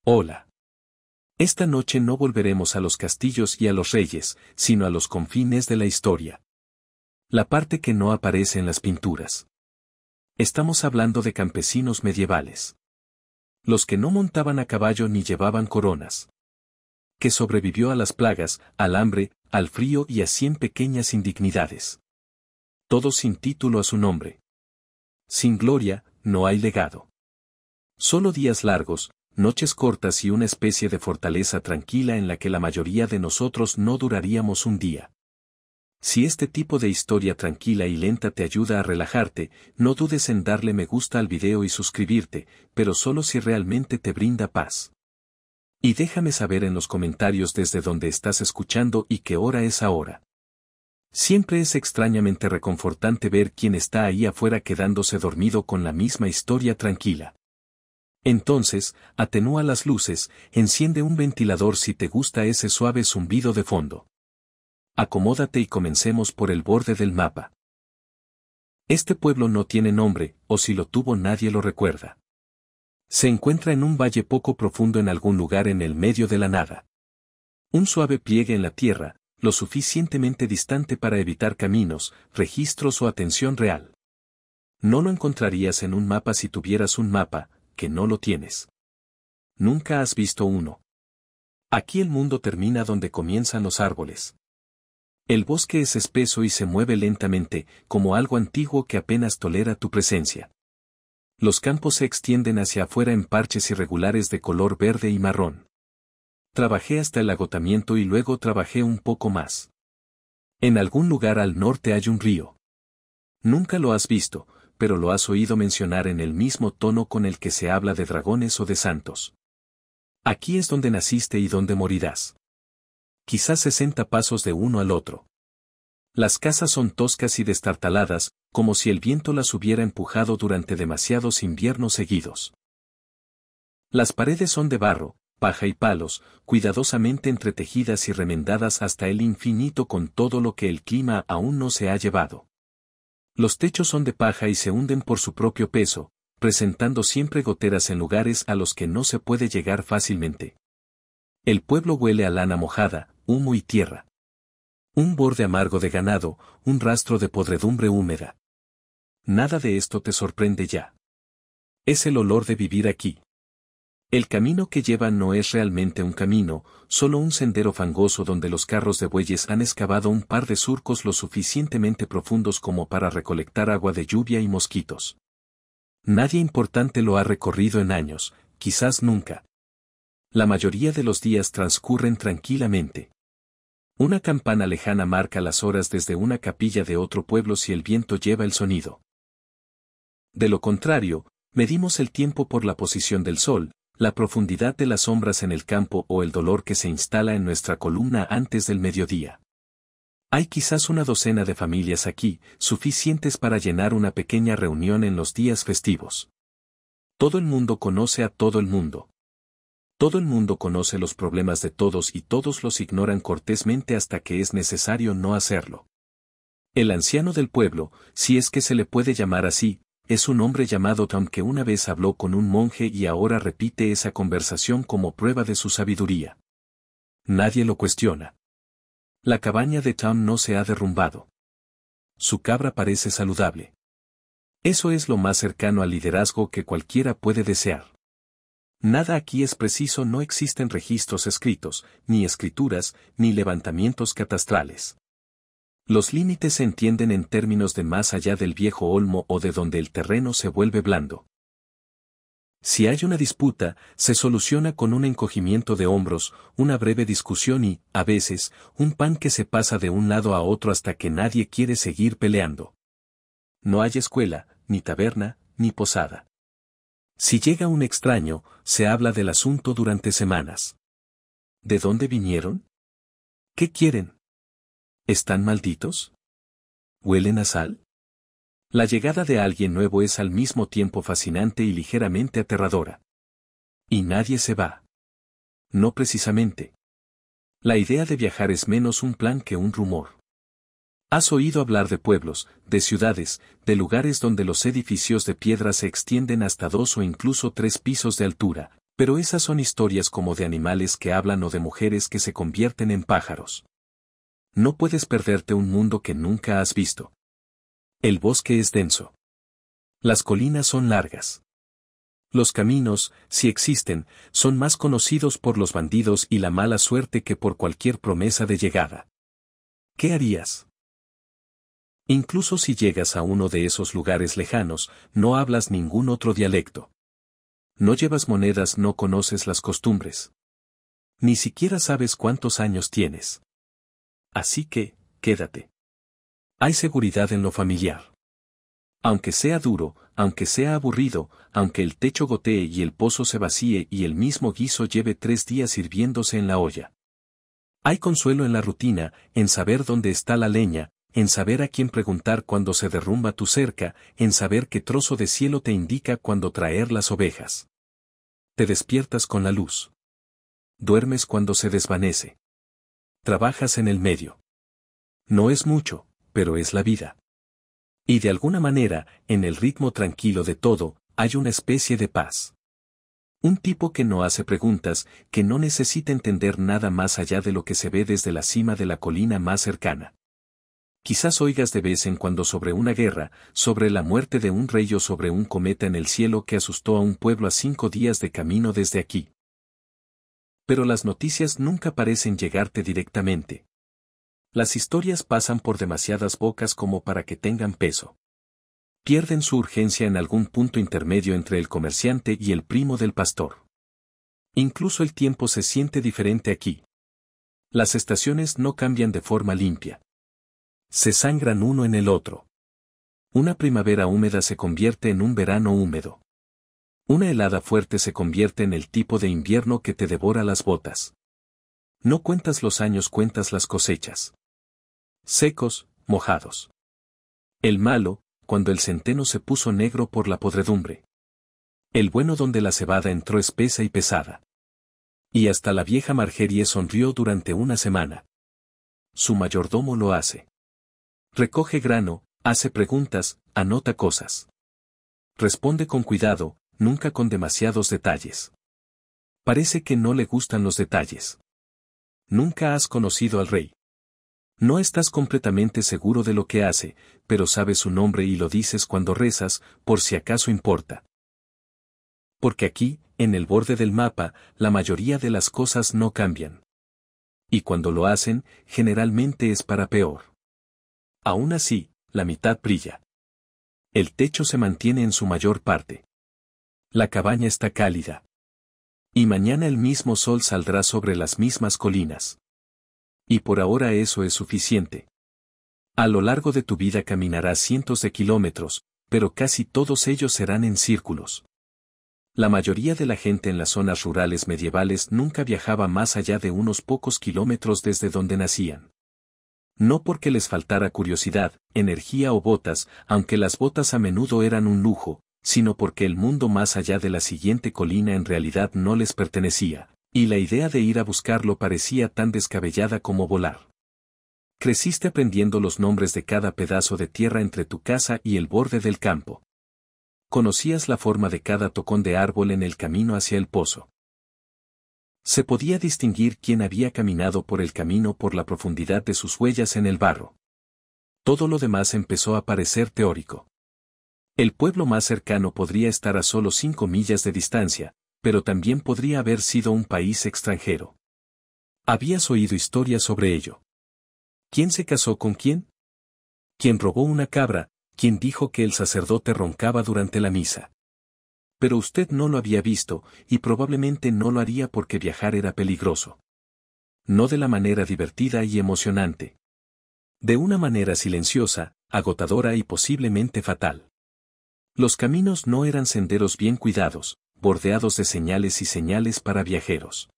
Hola. Esta noche no volveremos a los castillos y a los reyes, sino a los confines de la historia. La parte que no aparece en las pinturas. Estamos hablando de campesinos medievales. Los que no montaban a caballo ni llevaban coronas. Que sobrevivió a las plagas, al hambre, al frío y a 100 pequeñas indignidades. Todos sin título a su nombre. Sin gloria, no hay legado. Solo días largos, noches cortas y una especie de fortaleza tranquila en la que la mayoría de nosotros no duraríamos un día. Si este tipo de historia tranquila y lenta te ayuda a relajarte, no dudes en darle me gusta al video y suscribirte, pero solo si realmente te brinda paz. Y déjame saber en los comentarios desde donde estás escuchando y qué hora es ahora. Siempre es extrañamente reconfortante ver quién está ahí afuera quedándose dormido con la misma historia tranquila. Entonces, atenúa las luces, enciende un ventilador si te gusta ese suave zumbido de fondo. Acomódate y comencemos por el borde del mapa. Este pueblo no tiene nombre, o si lo tuvo nadie lo recuerda. Se encuentra en un valle poco profundo en algún lugar en el medio de la nada. Un suave pliegue en la tierra, lo suficientemente distante para evitar caminos, registros o atención real. No lo encontrarías en un mapa si tuvieras un mapa, que no lo tienes. Nunca has visto uno. Aquí el mundo termina donde comienzan los árboles. El bosque es espeso y se mueve lentamente, como algo antiguo que apenas tolera tu presencia. Los campos se extienden hacia afuera en parches irregulares de color verde y marrón. Trabajé hasta el agotamiento y luego trabajé un poco más. En algún lugar al norte hay un río. Nunca lo has visto, pero lo has oído mencionar en el mismo tono con el que se habla de dragones o de santos. Aquí es donde naciste y donde morirás. Quizás 60 pasos de uno al otro. Las casas son toscas y destartaladas, como si el viento las hubiera empujado durante demasiados inviernos seguidos. Las paredes son de barro, paja y palos, cuidadosamente entretejidas y remendadas hasta el infinito con todo lo que el clima aún no se ha llevado. Los techos son de paja y se hunden por su propio peso, presentando siempre goteras en lugares a los que no se puede llegar fácilmente. El pueblo huele a lana mojada, humo y tierra. Un borde amargo de ganado, un rastro de podredumbre húmeda. Nada de esto te sorprende ya. Es el olor de vivir aquí. El camino que llevan no es realmente un camino, solo un sendero fangoso donde los carros de bueyes han excavado un par de surcos lo suficientemente profundos como para recolectar agua de lluvia y mosquitos. Nadie importante lo ha recorrido en años, quizás nunca. La mayoría de los días transcurren tranquilamente. Una campana lejana marca las horas desde una capilla de otro pueblo si el viento lleva el sonido. De lo contrario, medimos el tiempo por la posición del sol, la profundidad de las sombras en el campo o el dolor que se instala en nuestra columna antes del mediodía. Hay quizás una docena de familias aquí, suficientes para llenar una pequeña reunión en los días festivos. Todo el mundo conoce a todo el mundo. Todo el mundo conoce los problemas de todos y todos los ignoran cortésmente hasta que es necesario no hacerlo. El anciano del pueblo, si es que se le puede llamar así, es un hombre llamado Tom que una vez habló con un monje y ahora repite esa conversación como prueba de su sabiduría. Nadie lo cuestiona. La cabaña de Tom no se ha derrumbado. Su cabra parece saludable. Eso es lo más cercano al liderazgo que cualquiera puede desear. Nada aquí es preciso, no existen registros escritos, ni escrituras, ni levantamientos catastrales. Los límites se entienden en términos de más allá del viejo olmo o de donde el terreno se vuelve blando. Si hay una disputa, se soluciona con un encogimiento de hombros, una breve discusión y, a veces, un pan que se pasa de un lado a otro hasta que nadie quiere seguir peleando. No hay escuela, ni taberna, ni posada. Si llega un extraño, se habla del asunto durante semanas. ¿De dónde vinieron? ¿Qué quieren? ¿Están malditos? ¿Huelen a sal? La llegada de alguien nuevo es al mismo tiempo fascinante y ligeramente aterradora. Y nadie se va. No precisamente. La idea de viajar es menos un plan que un rumor. Has oído hablar de pueblos, de ciudades, de lugares donde los edificios de piedra se extienden hasta 2 o incluso 3 pisos de altura, Pero esas son historias como de animales que hablan o de mujeres que se convierten en pájaros. No puedes perderte un mundo que nunca has visto. El bosque es denso. Las colinas son largas. Los caminos, si existen, son más conocidos por los bandidos y la mala suerte que por cualquier promesa de llegada. ¿Qué harías? Incluso si llegas a uno de esos lugares lejanos, no hablas ningún otro dialecto. No llevas monedas, no conoces las costumbres. Ni siquiera sabes cuántos años tienes. Así que, quédate. Hay seguridad en lo familiar. Aunque sea duro, aunque sea aburrido, aunque el techo gotee y el pozo se vacíe y el mismo guiso lleve 3 días hirviéndose en la olla. Hay consuelo en la rutina, en saber dónde está la leña, en saber a quién preguntar cuando se derrumba tu cerca, en saber qué trozo de cielo te indica cuándo traer las ovejas. Te despiertas con la luz. Duermes cuando se desvanece. Trabajas en el medio. No es mucho, pero es la vida. Y de alguna manera, en el ritmo tranquilo de todo, hay una especie de paz. Un tipo que no hace preguntas, que no necesita entender nada más allá de lo que se ve desde la cima de la colina más cercana. Quizás oigas de vez en cuando sobre una guerra, sobre la muerte de un rey o sobre un cometa en el cielo que asustó a un pueblo a 5 días de camino desde aquí. Pero las noticias nunca parecen llegarte directamente. Las historias pasan por demasiadas bocas como para que tengan peso. Pierden su urgencia en algún punto intermedio entre el comerciante y el primo del pastor. Incluso el tiempo se siente diferente aquí. Las estaciones no cambian de forma limpia. Se sangran uno en el otro. Una primavera húmeda se convierte en un verano húmedo. Una helada fuerte se convierte en el tipo de invierno que te devora las botas. No cuentas los años, cuentas las cosechas. Secos, mojados. El malo, cuando el centeno se puso negro por la podredumbre. El bueno, donde la cebada entró espesa y pesada. Y hasta la vieja Margerie sonrió durante una semana. Su mayordomo lo hace. Recoge grano, hace preguntas, anota cosas. Responde con cuidado, nunca con demasiados detalles. Parece que no le gustan los detalles. Nunca has conocido al rey. No estás completamente seguro de lo que hace, pero sabes su nombre y lo dices cuando rezas, por si acaso importa. Porque aquí, en el borde del mapa, la mayoría de las cosas no cambian. Y cuando lo hacen, generalmente es para peor. Aún así, la mitad brilla. El techo se mantiene en su mayor parte. La cabaña está cálida. Y mañana el mismo sol saldrá sobre las mismas colinas. Y por ahora eso es suficiente. A lo largo de tu vida caminarás cientos de kilómetros, pero casi todos ellos serán en círculos. La mayoría de la gente en las zonas rurales medievales nunca viajaba más allá de unos pocos kilómetros desde donde nacían. No porque les faltara curiosidad, energía o botas, aunque las botas a menudo eran un lujo, sino porque el mundo más allá de la siguiente colina en realidad no les pertenecía, y la idea de ir a buscarlo parecía tan descabellada como volar. Creciste aprendiendo los nombres de cada pedazo de tierra entre tu casa y el borde del campo. Conocías la forma de cada tocón de árbol en el camino hacia el pozo. Se podía distinguir quién había caminado por el camino por la profundidad de sus huellas en el barro. Todo lo demás empezó a parecer teórico. El pueblo más cercano podría estar a solo 5 millas de distancia, pero también podría haber sido un país extranjero. Habías oído historias sobre ello. ¿Quién se casó con quién? ¿Quién robó una cabra? ¿Quién dijo que el sacerdote roncaba durante la misa? Pero usted no lo había visto, y probablemente no lo haría porque viajar era peligroso. No de la manera divertida y emocionante. De una manera silenciosa, agotadora y posiblemente fatal. Los caminos no eran senderos bien cuidados, bordeados de señales y señales para viajeros.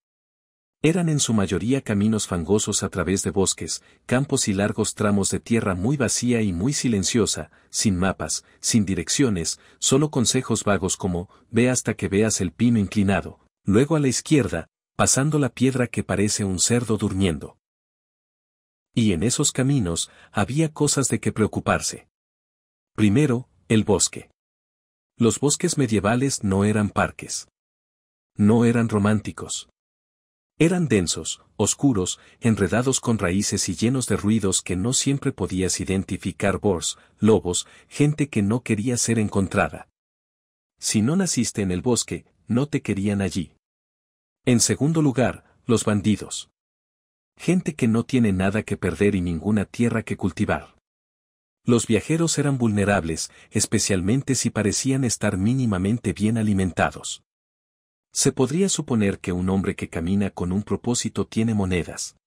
Eran en su mayoría caminos fangosos a través de bosques, campos y largos tramos de tierra muy vacía y muy silenciosa, sin mapas, sin direcciones, solo consejos vagos como, ve hasta que veas el pino inclinado, luego a la izquierda, pasando la piedra que parece un cerdo durmiendo. Y en esos caminos, había cosas de que preocuparse. Primero, el bosque. Los bosques medievales no eran parques. No eran románticos. Eran densos, oscuros, enredados con raíces y llenos de ruidos que no siempre podías identificar: bors, lobos, gente que no quería ser encontrada. Si no naciste en el bosque, no te querían allí. En segundo lugar, los bandidos. Gente que no tiene nada que perder y ninguna tierra que cultivar. Los viajeros eran vulnerables, especialmente si parecían estar mínimamente bien alimentados. Se podría suponer que un hombre que camina con un propósito tiene monedas.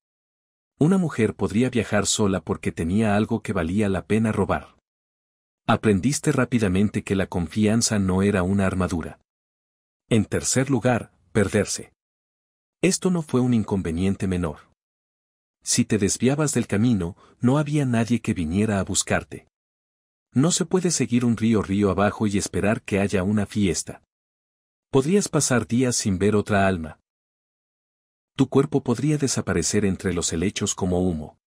Una mujer podría viajar sola porque tenía algo que valía la pena robar. Aprendiste rápidamente que la confianza no era una armadura. En tercer lugar, perderse. Esto no fue un inconveniente menor. Si te desviabas del camino, no había nadie que viniera a buscarte. No se puede seguir un río abajo y esperar que haya una fiesta. Podrías pasar días sin ver otra alma. Tu cuerpo podría desaparecer entre los helechos como humo.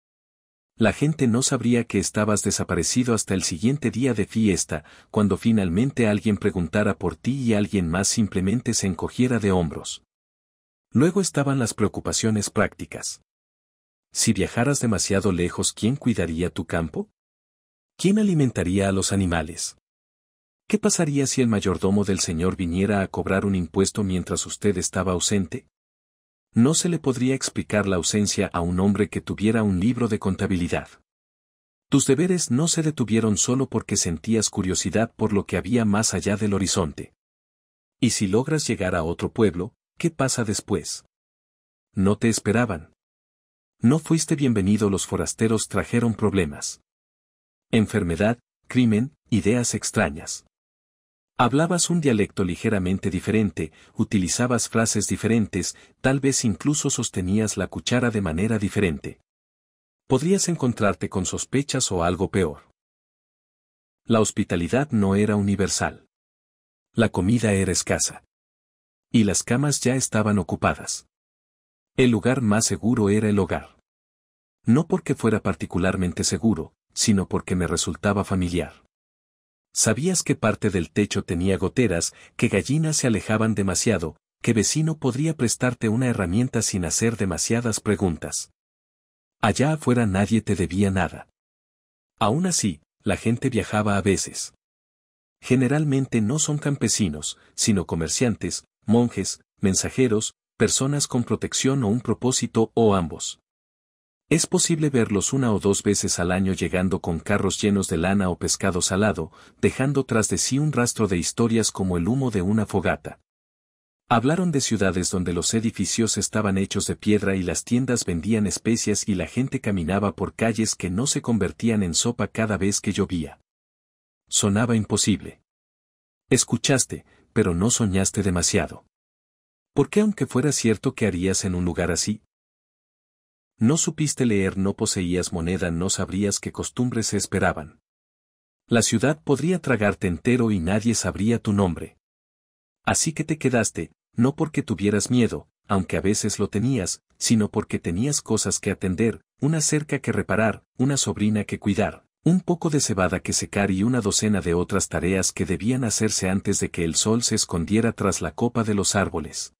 La gente no sabría que estabas desaparecido hasta el siguiente día de fiesta, cuando finalmente alguien preguntara por ti y alguien más simplemente se encogiera de hombros. Luego estaban las preocupaciones prácticas. Si viajaras demasiado lejos, ¿quién cuidaría tu campo? ¿Quién alimentaría a los animales? ¿Qué pasaría si el mayordomo del señor viniera a cobrar un impuesto mientras usted estaba ausente? No se le podría explicar la ausencia a un hombre que tuviera un libro de contabilidad. Tus deberes no se detuvieron solo porque sentías curiosidad por lo que había más allá del horizonte. Y si logras llegar a otro pueblo, ¿qué pasa después? No te esperaban. No fuiste bienvenido. Los forasteros trajeron problemas. Enfermedad, crimen, ideas extrañas. Hablabas un dialecto ligeramente diferente, utilizabas frases diferentes, tal vez incluso sostenías la cuchara de manera diferente. Podrías encontrarte con sospechas o algo peor. La hospitalidad no era universal. La comida era escasa. Y las camas ya estaban ocupadas. El lugar más seguro era el hogar. No porque fuera particularmente seguro, sino porque me resultaba familiar. Sabías que parte del techo tenía goteras, que gallinas se alejaban demasiado, que vecino podría prestarte una herramienta sin hacer demasiadas preguntas. Allá afuera nadie te debía nada. Aún así, la gente viajaba a veces. Generalmente no son campesinos, sino comerciantes, monjes, mensajeros, personas con protección o un propósito o ambos. Es posible verlos una o dos veces al año llegando con carros llenos de lana o pescado salado, dejando tras de sí un rastro de historias como el humo de una fogata. Hablaron de ciudades donde los edificios estaban hechos de piedra y las tiendas vendían especias y la gente caminaba por calles que no se convertían en sopa cada vez que llovía. Sonaba imposible. Escuchaste, pero no soñaste demasiado. ¿Por qué, aunque fuera cierto, qué harías en un lugar así? No supiste leer, no poseías moneda, no sabrías qué costumbres se esperaban. La ciudad podría tragarte entero y nadie sabría tu nombre. Así que te quedaste, no porque tuvieras miedo, aunque a veces lo tenías, sino porque tenías cosas que atender, una cerca que reparar, una sobrina que cuidar, un poco de cebada que secar y una docena de otras tareas que debían hacerse antes de que el sol se escondiera tras la copa de los árboles.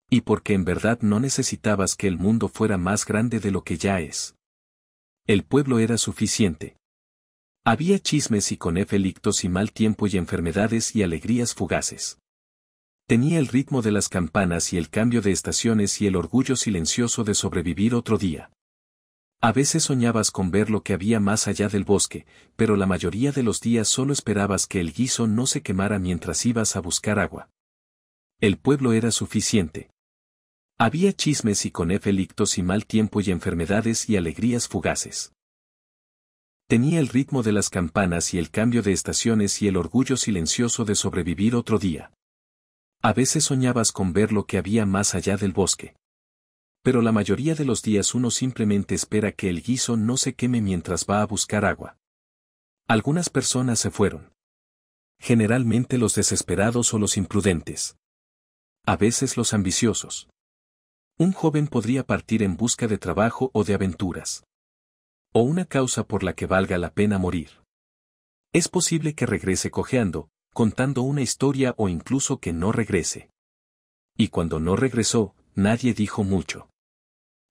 Y porque en verdad no necesitabas que el mundo fuera más grande de lo que ya es. El pueblo era suficiente. Había chismes y conflictos y mal tiempo y enfermedades y alegrías fugaces. Tenía el ritmo de las campanas y el cambio de estaciones y el orgullo silencioso de sobrevivir otro día. A veces soñabas con ver lo que había más allá del bosque, pero la mayoría de los días solo esperabas que el guiso no se quemara mientras ibas a buscar agua. El pueblo era suficiente. Había chismes y conflictos y mal tiempo y enfermedades y alegrías fugaces. Tenía el ritmo de las campanas y el cambio de estaciones y el orgullo silencioso de sobrevivir otro día. A veces soñabas con ver lo que había más allá del bosque. Pero la mayoría de los días uno simplemente espera que el guiso no se queme mientras va a buscar agua. Algunas personas se fueron. Generalmente los desesperados o los imprudentes. A veces los ambiciosos. Un joven podría partir en busca de trabajo o de aventuras. O una causa por la que valga la pena morir. Es posible que regrese cojeando, contando una historia o incluso que no regrese. Y cuando no regresó, nadie dijo mucho.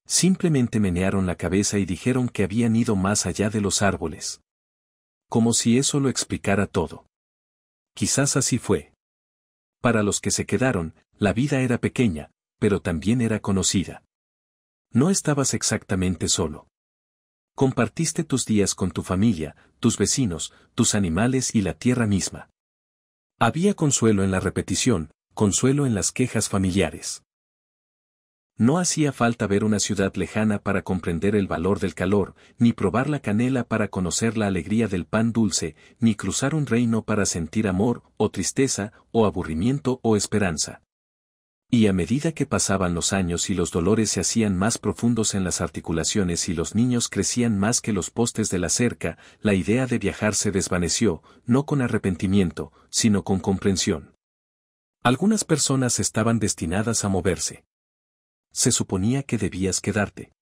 Simplemente menearon la cabeza y dijeron que habían ido más allá de los árboles. Como si eso lo explicara todo. Quizás así fue. Para los que se quedaron, la vida era pequeña, pero también era conocida. No estabas exactamente solo. Compartiste tus días con tu familia, tus vecinos, tus animales y la tierra misma. Había consuelo en la repetición, consuelo en las quejas familiares. No hacía falta ver una ciudad lejana para comprender el valor del calor, ni probar la canela para conocer la alegría del pan dulce, ni cruzar un reino para sentir amor, o tristeza, o aburrimiento o esperanza. Y a medida que pasaban los años y los dolores se hacían más profundos en las articulaciones y los niños crecían más que los postes de la cerca, la idea de viajar se desvaneció, no con arrepentimiento, sino con comprensión. Algunas personas estaban destinadas a moverse. Se suponía que debías quedarte.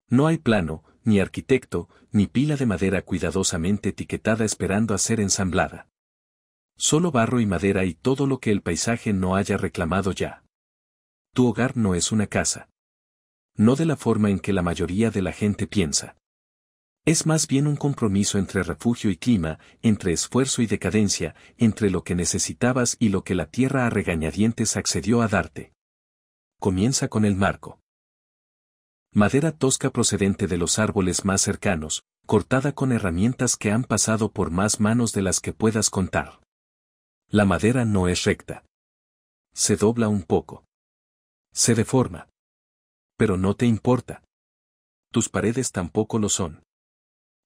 No hay plano, ni arquitecto, ni pila de madera cuidadosamente etiquetada esperando a ser ensamblada. Solo barro y madera y todo lo que el paisaje no haya reclamado ya. Tu hogar no es una casa. No de la forma en que la mayoría de la gente piensa. Es más bien un compromiso entre refugio y clima, entre esfuerzo y decadencia, entre lo que necesitabas y lo que la tierra a regañadientes accedió a darte. Comienza con el marco. Madera tosca procedente de los árboles más cercanos, cortada con herramientas que han pasado por más manos de las que puedas contar. La madera no es recta. Se dobla un poco. Se deforma. Pero no te importa. Tus paredes tampoco lo son.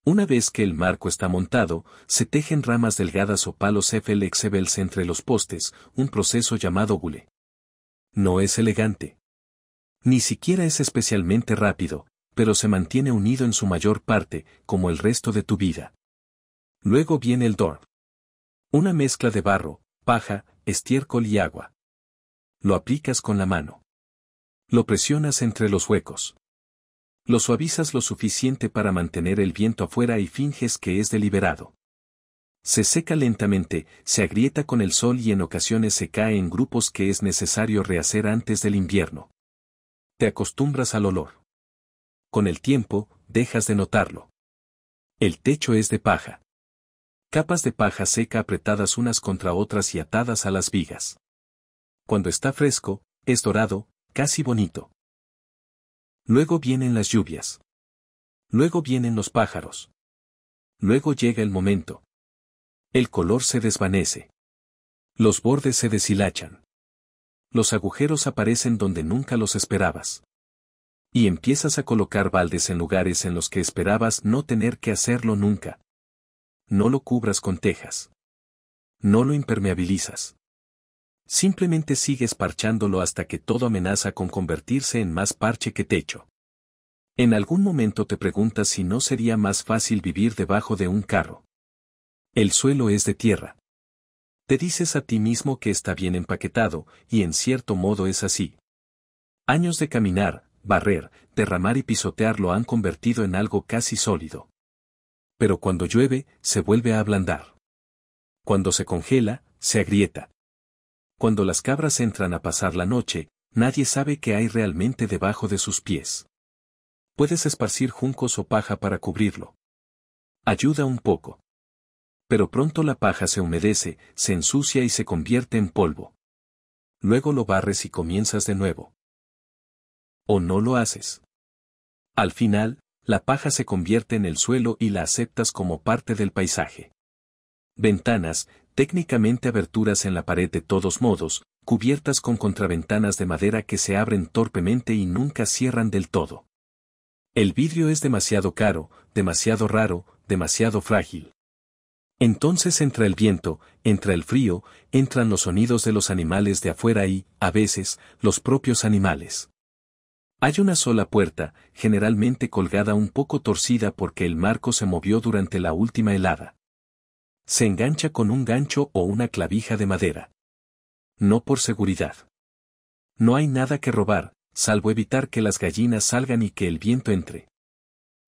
Una vez que el marco está montado, se tejen ramas delgadas o palos flexibels entre los postes, un proceso llamado gule. No es elegante. Ni siquiera es especialmente rápido, pero se mantiene unido en su mayor parte, como el resto de tu vida. Luego viene el door. Una mezcla de barro, paja, estiércol y agua. Lo aplicas con la mano. Lo presionas entre los huecos. Lo suavizas lo suficiente para mantener el viento afuera y finges que es deliberado. Se seca lentamente, se agrieta con el sol y en ocasiones se cae en grupos que es necesario rehacer antes del invierno. Te acostumbras al olor. Con el tiempo, dejas de notarlo. El techo es de paja. Capas de paja seca apretadas unas contra otras y atadas a las vigas. Cuando está fresco, es dorado, casi bonito. Luego vienen las lluvias. Luego vienen los pájaros. Luego llega el momento. El color se desvanece. Los bordes se deshilachan. Los agujeros aparecen donde nunca los esperabas. Y empiezas a colocar baldes en lugares en los que esperabas no tener que hacerlo nunca. No lo cubras con tejas. No lo impermeabilizas. Simplemente sigues parchándolo hasta que todo amenaza con convertirse en más parche que techo. En algún momento te preguntas si no sería más fácil vivir debajo de un carro. El suelo es de tierra. Te dices a ti mismo que está bien empaquetado, y en cierto modo es así. Años de caminar, barrer, derramar y pisotear lo han convertido en algo casi sólido. Pero cuando llueve, se vuelve a ablandar. Cuando se congela, se agrieta. Cuando las cabras entran a pasar la noche, nadie sabe qué hay realmente debajo de sus pies. Puedes esparcir juncos o paja para cubrirlo. Ayuda un poco. Pero pronto la paja se humedece, se ensucia y se convierte en polvo. Luego lo barres y comienzas de nuevo. O no lo haces. Al final, la paja se convierte en el suelo y la aceptas como parte del paisaje. Ventanas, técnicamente aberturas en la pared de todos modos, cubiertas con contraventanas de madera que se abren torpemente y nunca cierran del todo. El vidrio es demasiado caro, demasiado raro, demasiado frágil. Entonces entra el viento, entra el frío, entran los sonidos de los animales de afuera y, a veces, los propios animales. Hay una sola puerta, generalmente colgada un poco torcida porque el marco se movió durante la última helada. Se engancha con un gancho o una clavija de madera. No por seguridad. No hay nada que robar, salvo evitar que las gallinas salgan y que el viento entre.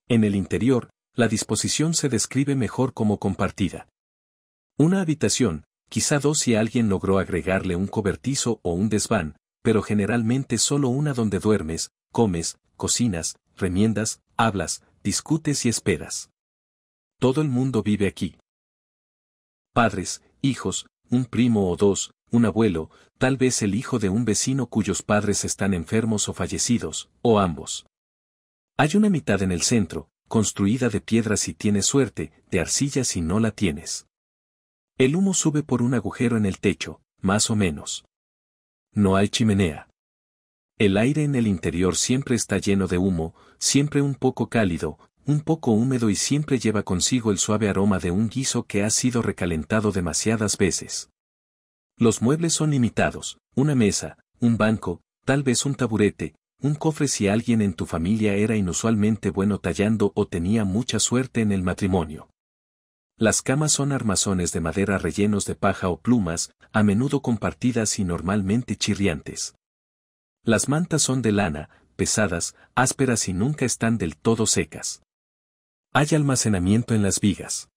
En el interior, la disposición se describe mejor como compartida. Una habitación, quizá dos si alguien logró agregarle un cobertizo o un desván, pero generalmente solo una donde duermes, comes, cocinas, remiendas, hablas, discutes y esperas. Todo el mundo vive aquí. Padres, hijos, un primo o dos, un abuelo, tal vez el hijo de un vecino cuyos padres están enfermos o fallecidos, o ambos. Hay una mitad en el centro, construida de piedras si tienes suerte, de arcilla si no la tienes. El humo sube por un agujero en el techo, más o menos. No hay chimenea. El aire en el interior siempre está lleno de humo, siempre un poco cálido, un poco húmedo y siempre lleva consigo el suave aroma de un guiso que ha sido recalentado demasiadas veces. Los muebles son limitados, una mesa, un banco, tal vez un taburete, un cofre si alguien en tu familia era inusualmente bueno tallando o tenía mucha suerte en el matrimonio. Las camas son armazones de madera rellenos de paja o plumas, a menudo compartidas y normalmente chirriantes. Las mantas son de lana, pesadas, ásperas y nunca están del todo secas. Hay almacenamiento en las vigas.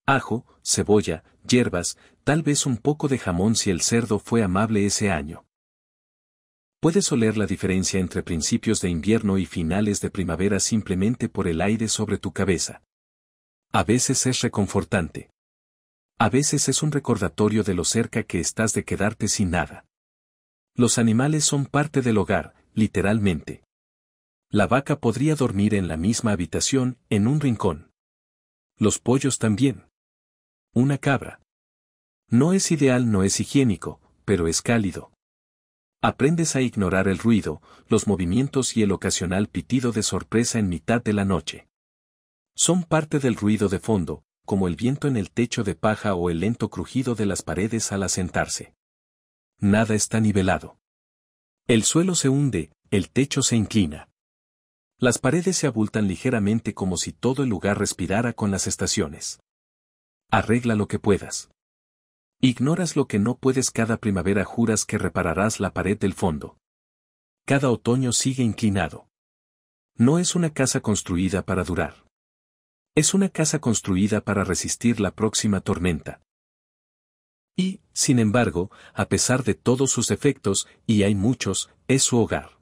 Ajo, cebolla, hierbas, tal vez un poco de jamón si el cerdo fue amable ese año. Puedes oler la diferencia entre principios de invierno y finales de primavera simplemente por el aire sobre tu cabeza. A veces es reconfortante. A veces es un recordatorio de lo cerca que estás de quedarte sin nada. Los animales son parte del hogar, literalmente. La vaca podría dormir en la misma habitación, en un rincón. Los pollos también. Una cabra. No es ideal, no es higiénico, pero es cálido. Aprendes a ignorar el ruido, los movimientos y el ocasional pitido de sorpresa en mitad de la noche. Son parte del ruido de fondo, como el viento en el techo de paja o el lento crujido de las paredes al asentarse. Nada está nivelado. El suelo se hunde, el techo se inclina. Las paredes se abultan ligeramente como si todo el lugar respirara con las estaciones. Arregla lo que puedas. Ignoras lo que no puedes. Cada primavera juras que repararás la pared del fondo. Cada otoño sigue inclinado. No es una casa construida para durar. Es una casa construida para resistir la próxima tormenta. Y, sin embargo, a pesar de todos sus defectos, y hay muchos, es su hogar.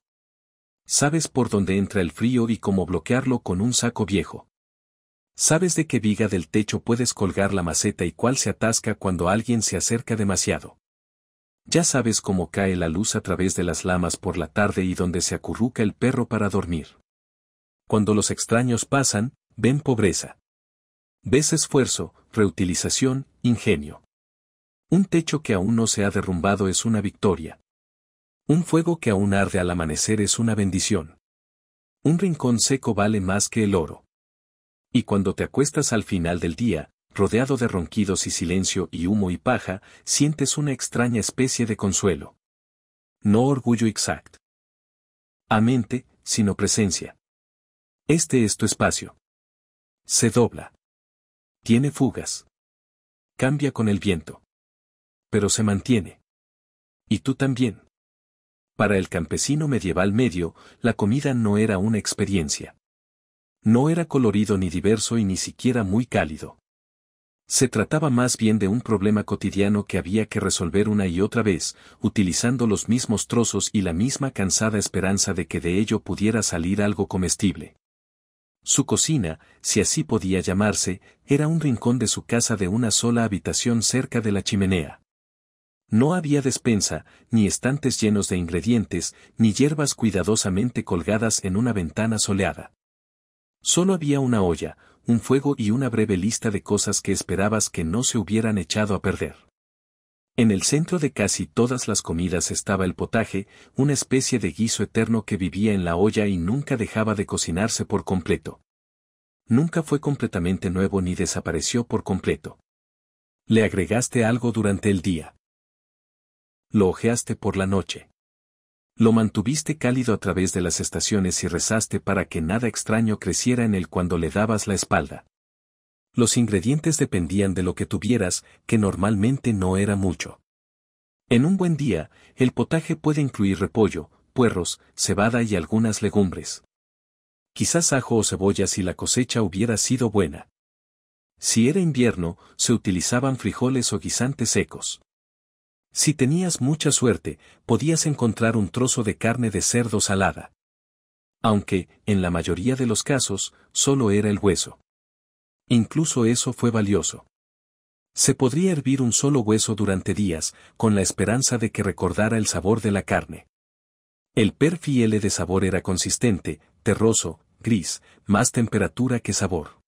Sabes por dónde entra el frío y cómo bloquearlo con un saco viejo. Sabes de qué viga del techo puedes colgar la maceta y cuál se atasca cuando alguien se acerca demasiado. Ya sabes cómo cae la luz a través de las lamas por la tarde y dónde se acurruca el perro para dormir. Cuando los extraños pasan, ven pobreza. Ves esfuerzo, reutilización, ingenio. Un techo que aún no se ha derrumbado es una victoria. Un fuego que aún arde al amanecer es una bendición. Un rincón seco vale más que el oro. Y cuando te acuestas al final del día, rodeado de ronquidos y silencio y humo y paja, sientes una extraña especie de consuelo. No orgullo exacto. A mente, sino presencia. Este es tu espacio. Se dobla. Tiene fugas. Cambia con el viento. Pero se mantiene. Y tú también. Para el campesino medieval medio, la comida no era una experiencia. No era colorido ni diverso y ni siquiera muy cálido. Se trataba más bien de un problema cotidiano que había que resolver una y otra vez, utilizando los mismos trozos y la misma cansada esperanza de que de ello pudiera salir algo comestible. Su cocina, si así podía llamarse, era un rincón de su casa de una sola habitación cerca de la chimenea. No había despensa, ni estantes llenos de ingredientes, ni hierbas cuidadosamente colgadas en una ventana soleada. Solo había una olla, un fuego y una breve lista de cosas que esperabas que no se hubieran echado a perder. En el centro de casi todas las comidas estaba el potaje, una especie de guiso eterno que vivía en la olla y nunca dejaba de cocinarse por completo. Nunca fue completamente nuevo ni desapareció por completo. Le agregaste algo durante el día. Lo hojeaste por la noche. Lo mantuviste cálido a través de las estaciones y rezaste para que nada extraño creciera en él cuando le dabas la espalda. Los ingredientes dependían de lo que tuvieras, que normalmente no era mucho. En un buen día, el potaje puede incluir repollo, puerros, cebada y algunas legumbres. Quizás ajo o cebolla si la cosecha hubiera sido buena. Si era invierno, se utilizaban frijoles o guisantes secos. Si tenías mucha suerte, podías encontrar un trozo de carne de cerdo salada. Aunque, en la mayoría de los casos, solo era el hueso. Incluso eso fue valioso. Se podría hervir un solo hueso durante días, con la esperanza de que recordara el sabor de la carne. El per fiele de sabor era consistente, terroso, gris, más temperatura que sabor.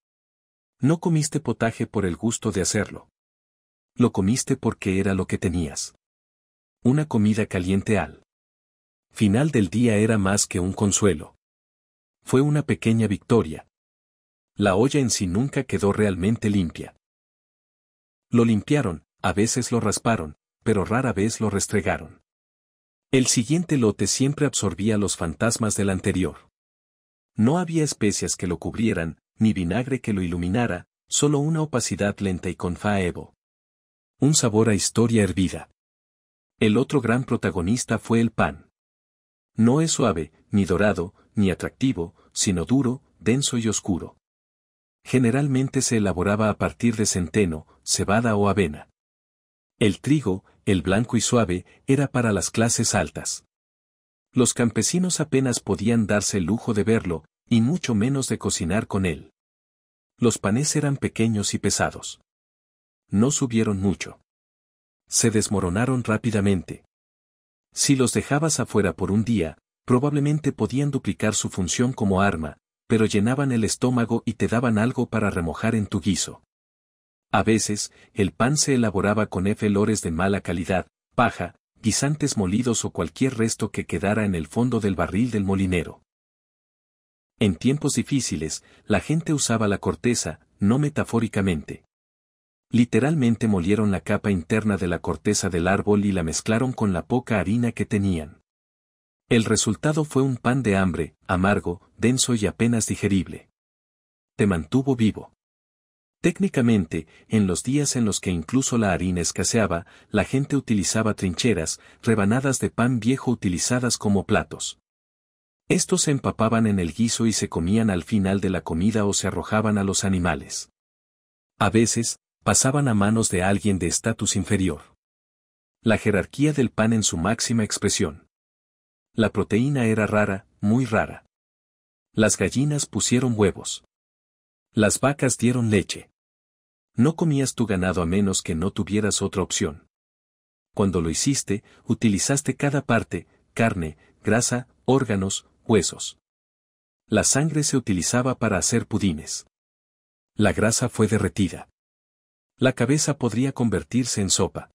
No comiste potaje por el gusto de hacerlo. Lo comiste porque era lo que tenías. Una comida caliente al final del día era más que un consuelo. Fue una pequeña victoria. La olla en sí nunca quedó realmente limpia. Lo limpiaron, a veces lo rasparon, pero rara vez lo restregaron. El siguiente lote siempre absorbía los fantasmas del anterior. No había especias que lo cubrieran, ni vinagre que lo iluminara, solo una opacidad lenta y con faevo. Un sabor a historia hervida. El otro gran protagonista fue el pan. No es suave, ni dorado, ni atractivo, sino duro, denso y oscuro. Generalmente se elaboraba a partir de centeno, cebada o avena. El trigo, el blanco y suave, era para las clases altas. Los campesinos apenas podían darse el lujo de verlo, y mucho menos de cocinar con él. Los panes eran pequeños y pesados. No subieron mucho. Se desmoronaron rápidamente. Si los dejabas afuera por un día, probablemente podían duplicar su función como arma, pero llenaban el estómago y te daban algo para remojar en tu guiso. A veces, el pan se elaboraba con flores de mala calidad, paja, guisantes molidos o cualquier resto que quedara en el fondo del barril del molinero. En tiempos difíciles, la gente usaba la corteza, no metafóricamente. Literalmente molieron la capa interna de la corteza del árbol y la mezclaron con la poca harina que tenían. El resultado fue un pan de hambre, amargo, denso y apenas digerible. Te mantuvo vivo. Técnicamente, en los días en los que incluso la harina escaseaba, la gente utilizaba trincheras, rebanadas de pan viejo utilizadas como platos. Estos se empapaban en el guiso y se comían al final de la comida o se arrojaban a los animales. A veces, pasaban a manos de alguien de estatus inferior. La jerarquía del pan en su máxima expresión. La proteína era rara, muy rara. Las gallinas pusieron huevos. Las vacas dieron leche. No comías tu ganado a menos que no tuvieras otra opción. Cuando lo hiciste, utilizaste cada parte, carne, grasa, órganos, huesos. La sangre se utilizaba para hacer pudines. La grasa fue derretida. La cabeza podría convertirse en sopa.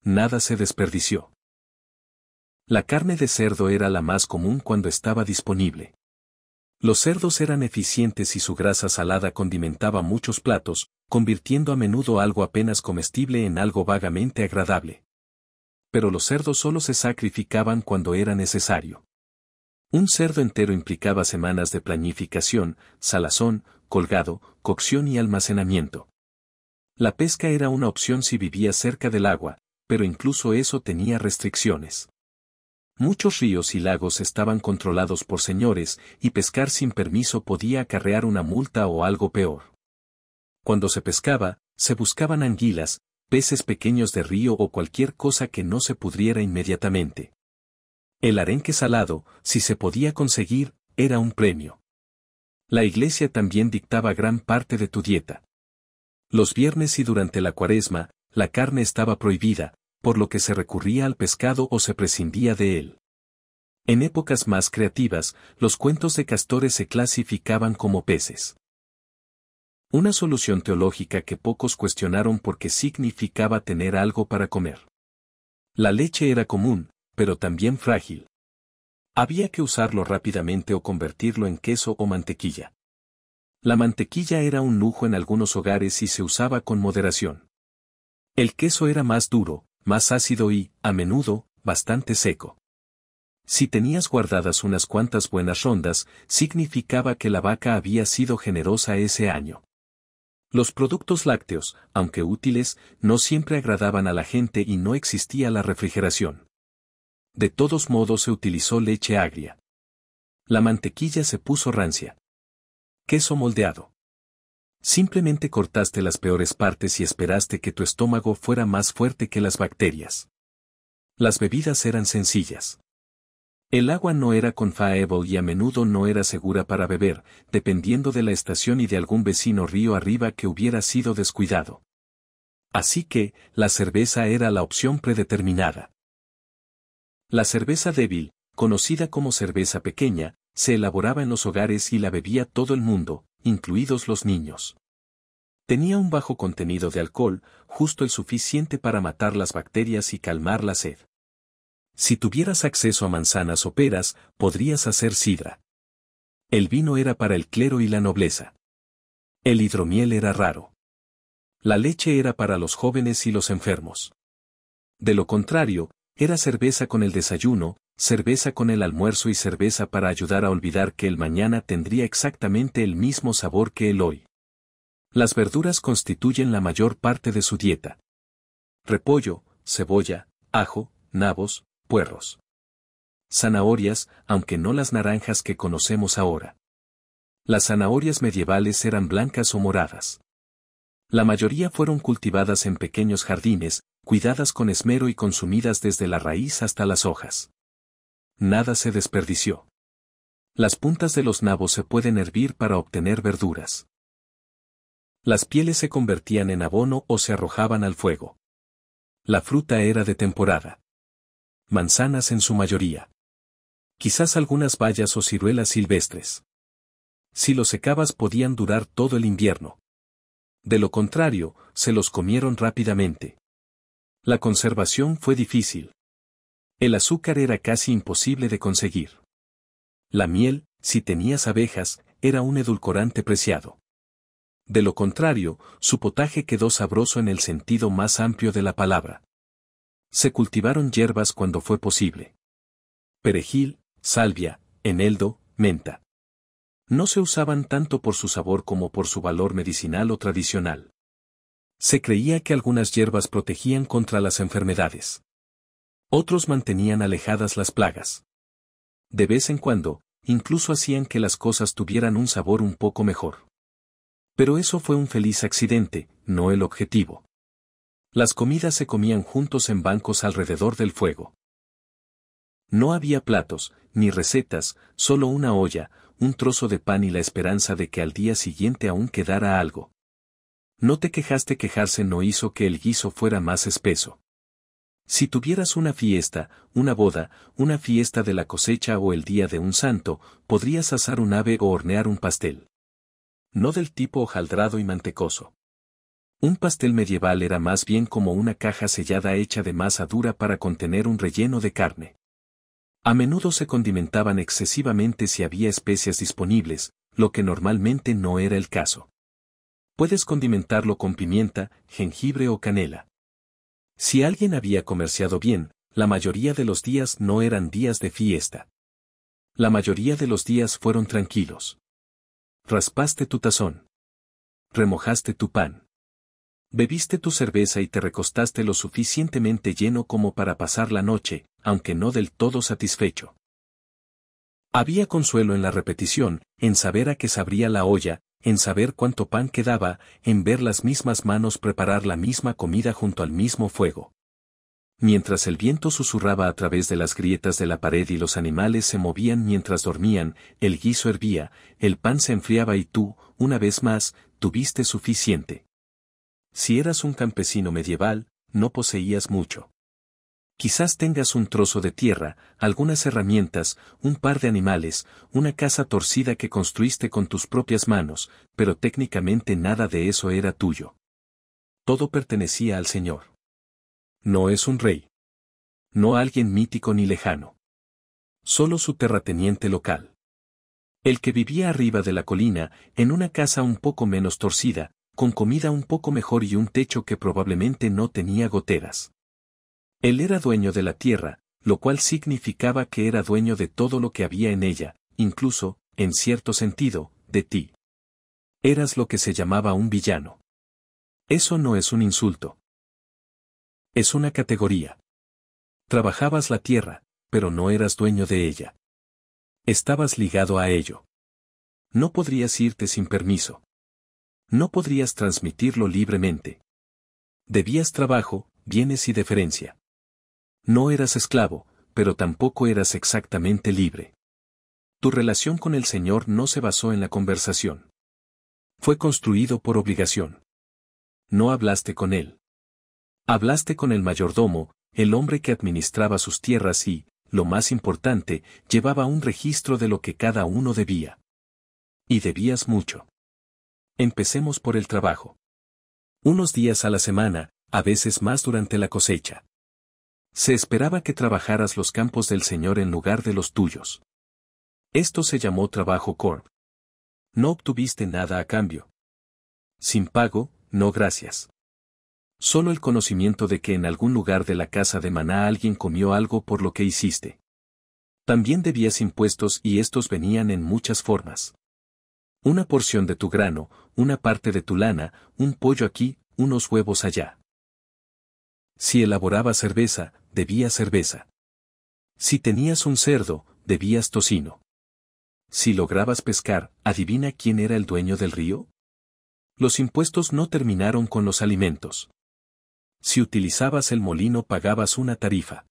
Nada se desperdició. La carne de cerdo era la más común cuando estaba disponible. Los cerdos eran eficientes y su grasa salada condimentaba muchos platos, convirtiendo a menudo algo apenas comestible en algo vagamente agradable. Pero los cerdos solo se sacrificaban cuando era necesario. Un cerdo entero implicaba semanas de planificación, salazón, colgado, cocción y almacenamiento. La pesca era una opción si vivías cerca del agua, pero incluso eso tenía restricciones. Muchos ríos y lagos estaban controlados por señores, y pescar sin permiso podía acarrear una multa o algo peor. Cuando se pescaba, se buscaban anguilas, peces pequeños de río o cualquier cosa que no se pudriera inmediatamente. El arenque salado, si se podía conseguir, era un premio. La iglesia también dictaba gran parte de tu dieta. Los viernes y durante la Cuaresma, la carne estaba prohibida, por lo que se recurría al pescado o se prescindía de él. En épocas más creativas, los cuentos de castores se clasificaban como peces. Una solución teológica que pocos cuestionaron porque significaba tener algo para comer. La leche era común, pero también frágil. Había que usarlo rápidamente o convertirlo en queso o mantequilla. La mantequilla era un lujo en algunos hogares y se usaba con moderación. El queso era más duro, más ácido y, a menudo, bastante seco. Si tenías guardadas unas cuantas buenas rondas, significaba que la vaca había sido generosa ese año. Los productos lácteos, aunque útiles, no siempre agradaban a la gente y no existía la refrigeración. De todos modos se utilizó leche agria. La mantequilla se puso rancia. Queso moldeado. Simplemente cortaste las peores partes y esperaste que tu estómago fuera más fuerte que las bacterias. Las bebidas eran sencillas. El agua no era confiable y a menudo no era segura para beber, dependiendo de la estación y de algún vecino río arriba que hubiera sido descuidado. Así que, la cerveza era la opción predeterminada. La cerveza débil, conocida como cerveza pequeña, se elaboraba en los hogares y la bebía todo el mundo, incluidos los niños. Tenía un bajo contenido de alcohol, justo el suficiente para matar las bacterias y calmar la sed. Si tuvieras acceso a manzanas o peras, podrías hacer sidra. El vino era para el clero y la nobleza. El hidromiel era raro. La leche era para los jóvenes y los enfermos. De lo contrario, era cerveza con el desayuno, cerveza con el almuerzo y cerveza para ayudar a olvidar que el mañana tendría exactamente el mismo sabor que el hoy. Las verduras constituyen la mayor parte de su dieta. Repollo, cebolla, ajo, nabos, puerros. Zanahorias, aunque no las naranjas que conocemos ahora. Las zanahorias medievales eran blancas o moradas. La mayoría fueron cultivadas en pequeños jardines, cuidadas con esmero y consumidas desde la raíz hasta las hojas. Nada se desperdició. Las puntas de los nabos se pueden hervir para obtener verduras. Las pieles se convertían en abono o se arrojaban al fuego. La fruta era de temporada. Manzanas en su mayoría. Quizás algunas bayas o ciruelas silvestres. Si los secabas podían durar todo el invierno. De lo contrario, se los comieron rápidamente. La conservación fue difícil. El azúcar era casi imposible de conseguir. La miel, si tenías abejas, era un edulcorante preciado. De lo contrario, su potaje quedó sabroso en el sentido más amplio de la palabra. Se cultivaron hierbas cuando fue posible. Perejil, salvia, eneldo, menta. No se usaban tanto por su sabor como por su valor medicinal o tradicional. Se creía que algunas hierbas protegían contra las enfermedades. Otros mantenían alejadas las plagas. De vez en cuando, incluso hacían que las cosas tuvieran un sabor un poco mejor. Pero eso fue un feliz accidente, no el objetivo. Las comidas se comían juntos en bancos alrededor del fuego. No había platos, ni recetas, solo una olla, un trozo de pan y la esperanza de que al día siguiente aún quedara algo. No te quejaste, quejarse no hizo que el guiso fuera más espeso. Si tuvieras una fiesta, una boda, una fiesta de la cosecha o el día de un santo, podrías asar un ave o hornear un pastel. No del tipo hojaldrado y mantecoso. Un pastel medieval era más bien como una caja sellada hecha de masa dura para contener un relleno de carne. A menudo se condimentaban excesivamente si había especias disponibles, lo que normalmente no era el caso. Puedes condimentarlo con pimienta, jengibre o canela. Si alguien había comerciado bien, la mayoría de los días no eran días de fiesta. La mayoría de los días fueron tranquilos. Raspaste tu tazón. Remojaste tu pan. Bebiste tu cerveza y te recostaste lo suficientemente lleno como para pasar la noche, aunque no del todo satisfecho. Había consuelo en la repetición, en saber a qué sabría la olla, en saber cuánto pan quedaba, en ver las mismas manos preparar la misma comida junto al mismo fuego. Mientras el viento susurraba a través de las grietas de la pared y los animales se movían mientras dormían, el guiso hervía, el pan se enfriaba y tú, una vez más, tuviste suficiente. Si eras un campesino medieval, no poseías mucho. Quizás tengas un trozo de tierra, algunas herramientas, un par de animales, una casa torcida que construiste con tus propias manos, pero técnicamente nada de eso era tuyo. Todo pertenecía al Señor. No es un rey. No alguien mítico ni lejano. Solo su terrateniente local. El que vivía arriba de la colina, en una casa un poco menos torcida, con comida un poco mejor y un techo que probablemente no tenía goteras. Él era dueño de la tierra, lo cual significaba que era dueño de todo lo que había en ella, incluso, en cierto sentido, de ti. Eras lo que se llamaba un villano. Eso no es un insulto. Es una categoría. Trabajabas la tierra, pero no eras dueño de ella. Estabas ligado a ello. No podrías irte sin permiso. No podrías transmitirlo libremente. Debías trabajo, bienes y deferencia. No eras esclavo, pero tampoco eras exactamente libre. Tu relación con el Señor no se basó en la conversación. Fue construido por obligación. No hablaste con Él. Hablaste con el mayordomo, el hombre que administraba sus tierras y, lo más importante, llevaba un registro de lo que cada uno debía. Y debías mucho. Empecemos por el trabajo. Unos días a la semana, a veces más durante la cosecha. Se esperaba que trabajaras los campos del Señor en lugar de los tuyos. Esto se llamó trabajo corp. No obtuviste nada a cambio. Sin pago, no gracias. Solo el conocimiento de que en algún lugar de la casa de Maná alguien comió algo por lo que hiciste. También debías impuestos y estos venían en muchas formas. Una porción de tu grano, una parte de tu lana, un pollo aquí, unos huevos allá. Si elaborabas cerveza, debías cerveza. Si tenías un cerdo, debías tocino. Si lograbas pescar, ¿adivina quién era el dueño del río? Los impuestos no terminaron con los alimentos. Si utilizabas el molino pagabas una tarifa.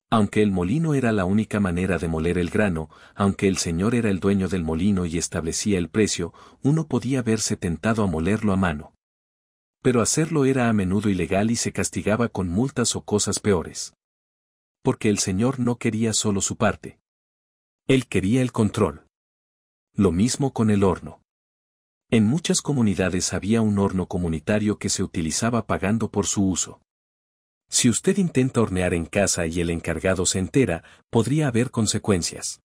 Aunque el molino era la única manera de moler el grano, aunque el señor era el dueño del molino y establecía el precio, uno podía verse tentado a molerlo a mano. Pero hacerlo era a menudo ilegal y se castigaba con multas o cosas peores. Porque el señor no quería solo su parte. Él quería el control. Lo mismo con el horno. En muchas comunidades había un horno comunitario que se utilizaba pagando por su uso. Si usted intenta hornear en casa y el encargado se entera, podría haber consecuencias.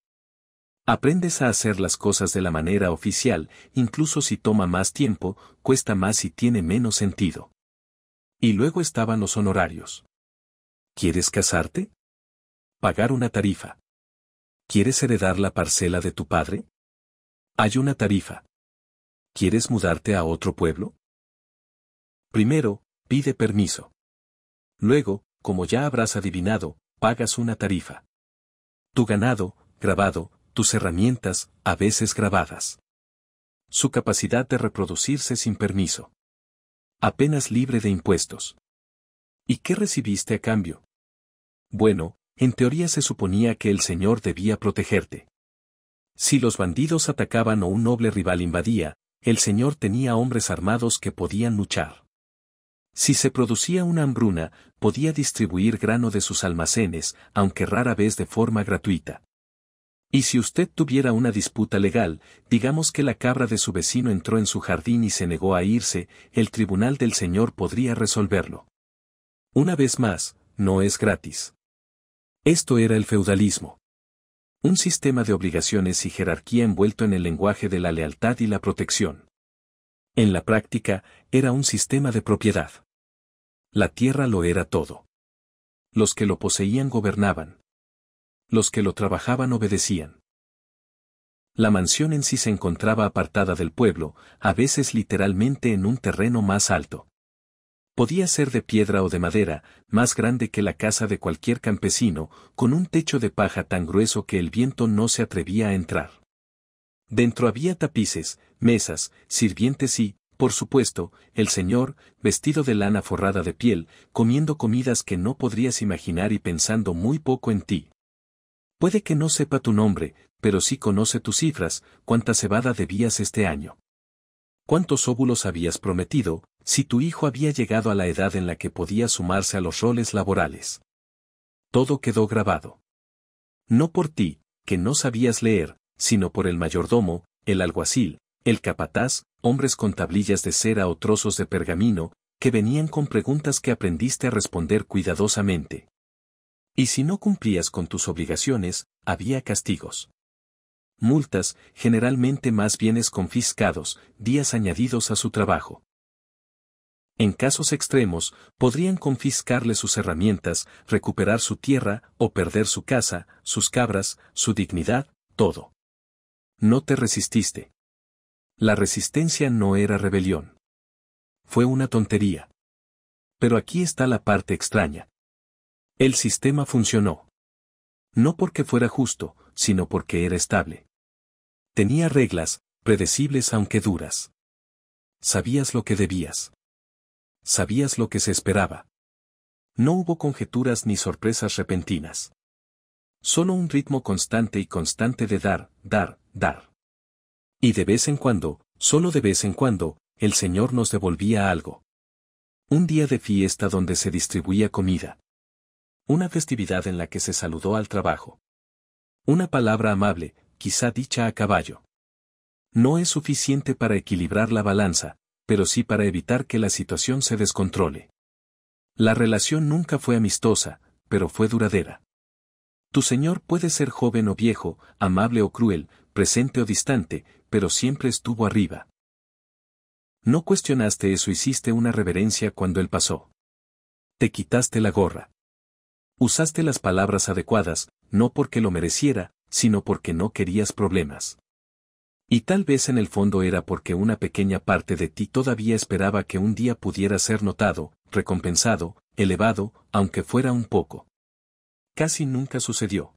Aprendes a hacer las cosas de la manera oficial, incluso si toma más tiempo, cuesta más y tiene menos sentido. Y luego estaban los honorarios. ¿Quieres casarte? Pagar una tarifa. ¿Quieres heredar la parcela de tu padre? Hay una tarifa. ¿Quieres mudarte a otro pueblo? Primero, pide permiso. Luego, como ya habrás adivinado, pagas una tarifa. Tu ganado, grabado, tus herramientas, a veces grabadas. Su capacidad de reproducirse sin permiso. Apenas libre de impuestos. ¿Y qué recibiste a cambio? Bueno, en teoría se suponía que el Señor debía protegerte. Si los bandidos atacaban o un noble rival invadía, el Señor tenía hombres armados que podían luchar. Si se producía una hambruna, podía distribuir grano de sus almacenes, aunque rara vez de forma gratuita. Y si usted tuviera una disputa legal, digamos que la cabra de su vecino entró en su jardín y se negó a irse, el tribunal del Señor podría resolverlo. Una vez más, no es gratis. Esto era el feudalismo. Un sistema de obligaciones y jerarquía envuelto en el lenguaje de la lealtad y la protección. En la práctica, era un sistema de propiedad. La tierra lo era todo. Los que lo poseían gobernaban. Los que lo trabajaban obedecían. La mansión en sí se encontraba apartada del pueblo, a veces literalmente en un terreno más alto. Podía ser de piedra o de madera, más grande que la casa de cualquier campesino, con un techo de paja tan grueso que el viento no se atrevía a entrar. Dentro había tapices, mesas, sirvientes y, por supuesto, el señor, vestido de lana forrada de piel, comiendo comidas que no podrías imaginar y pensando muy poco en ti. Puede que no sepa tu nombre, pero sí conoce tus cifras, cuánta cebada debías este año. ¿Cuántos óvulos habías prometido, si tu hijo había llegado a la edad en la que podía sumarse a los roles laborales? Todo quedó grabado. No por ti, que no sabías leer, sino por el mayordomo, el alguacil, el capataz, hombres con tablillas de cera o trozos de pergamino, que venían con preguntas que aprendiste a responder cuidadosamente. Y si no cumplías con tus obligaciones, había castigos. Multas, generalmente más bienes confiscados, días añadidos a su trabajo. En casos extremos, podrían confiscarle sus herramientas, recuperar su tierra, o perder su casa, sus cabras, su dignidad, todo. No te resististe. La resistencia no era rebelión. Fue una tontería. Pero aquí está la parte extraña. El sistema funcionó. No porque fuera justo, sino porque era estable. Tenía reglas, predecibles aunque duras. Sabías lo que debías. Sabías lo que se esperaba. No hubo conjeturas ni sorpresas repentinas. Solo un ritmo constante y constante de dar, dar, dar. Y de vez en cuando, solo de vez en cuando, el Señor nos devolvía algo. Un día de fiesta donde se distribuía comida. Una festividad en la que se saludó al trabajo. Una palabra amable, quizá dicha a caballo. No es suficiente para equilibrar la balanza, pero sí para evitar que la situación se descontrole. La relación nunca fue amistosa, pero fue duradera. Tu Señor puede ser joven o viejo, amable o cruel, presente o distante, pero siempre estuvo arriba. No cuestionaste eso, hiciste una reverencia cuando Él pasó. Te quitaste la gorra. Usaste las palabras adecuadas, no porque lo mereciera, sino porque no querías problemas. Y tal vez en el fondo era porque una pequeña parte de ti todavía esperaba que un día pudiera ser notado, recompensado, elevado, aunque fuera un poco. Casi nunca sucedió.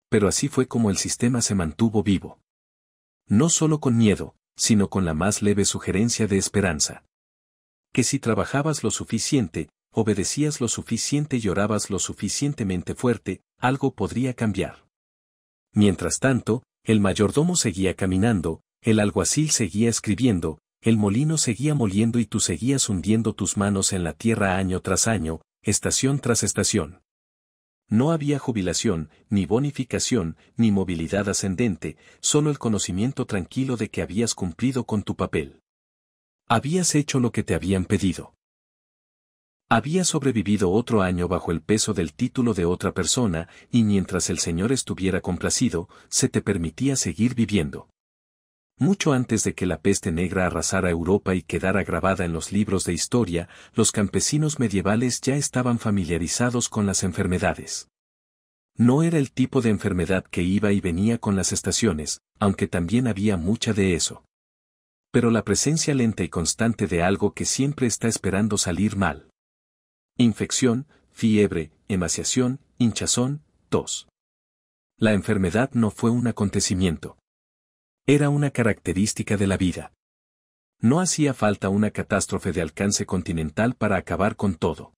Pero así fue como el sistema se mantuvo vivo. No solo con miedo, sino con la más leve sugerencia de esperanza. Que si trabajabas lo suficiente, obedecías lo suficiente y orabas lo suficientemente fuerte, algo podría cambiar. Mientras tanto, el mayordomo seguía caminando, el alguacil seguía escribiendo, el molino seguía moliendo y tú seguías hundiendo tus manos en la tierra año tras año, estación tras estación. No había jubilación, ni bonificación, ni movilidad ascendente, solo el conocimiento tranquilo de que habías cumplido con tu papel. Habías hecho lo que te habían pedido. Habías sobrevivido otro año bajo el peso del título de otra persona, y mientras el Señor estuviera complacido, se te permitía seguir viviendo. Mucho antes de que la peste negra arrasara Europa y quedara grabada en los libros de historia, los campesinos medievales ya estaban familiarizados con las enfermedades. No era el tipo de enfermedad que iba y venía con las estaciones, aunque también había mucha de eso. Pero la presencia lenta y constante de algo que siempre está esperando salir mal. Infección, fiebre, emaciación, hinchazón, tos. La enfermedad no fue un acontecimiento. Era una característica de la vida. No hacía falta una catástrofe de alcance continental para acabar con todo.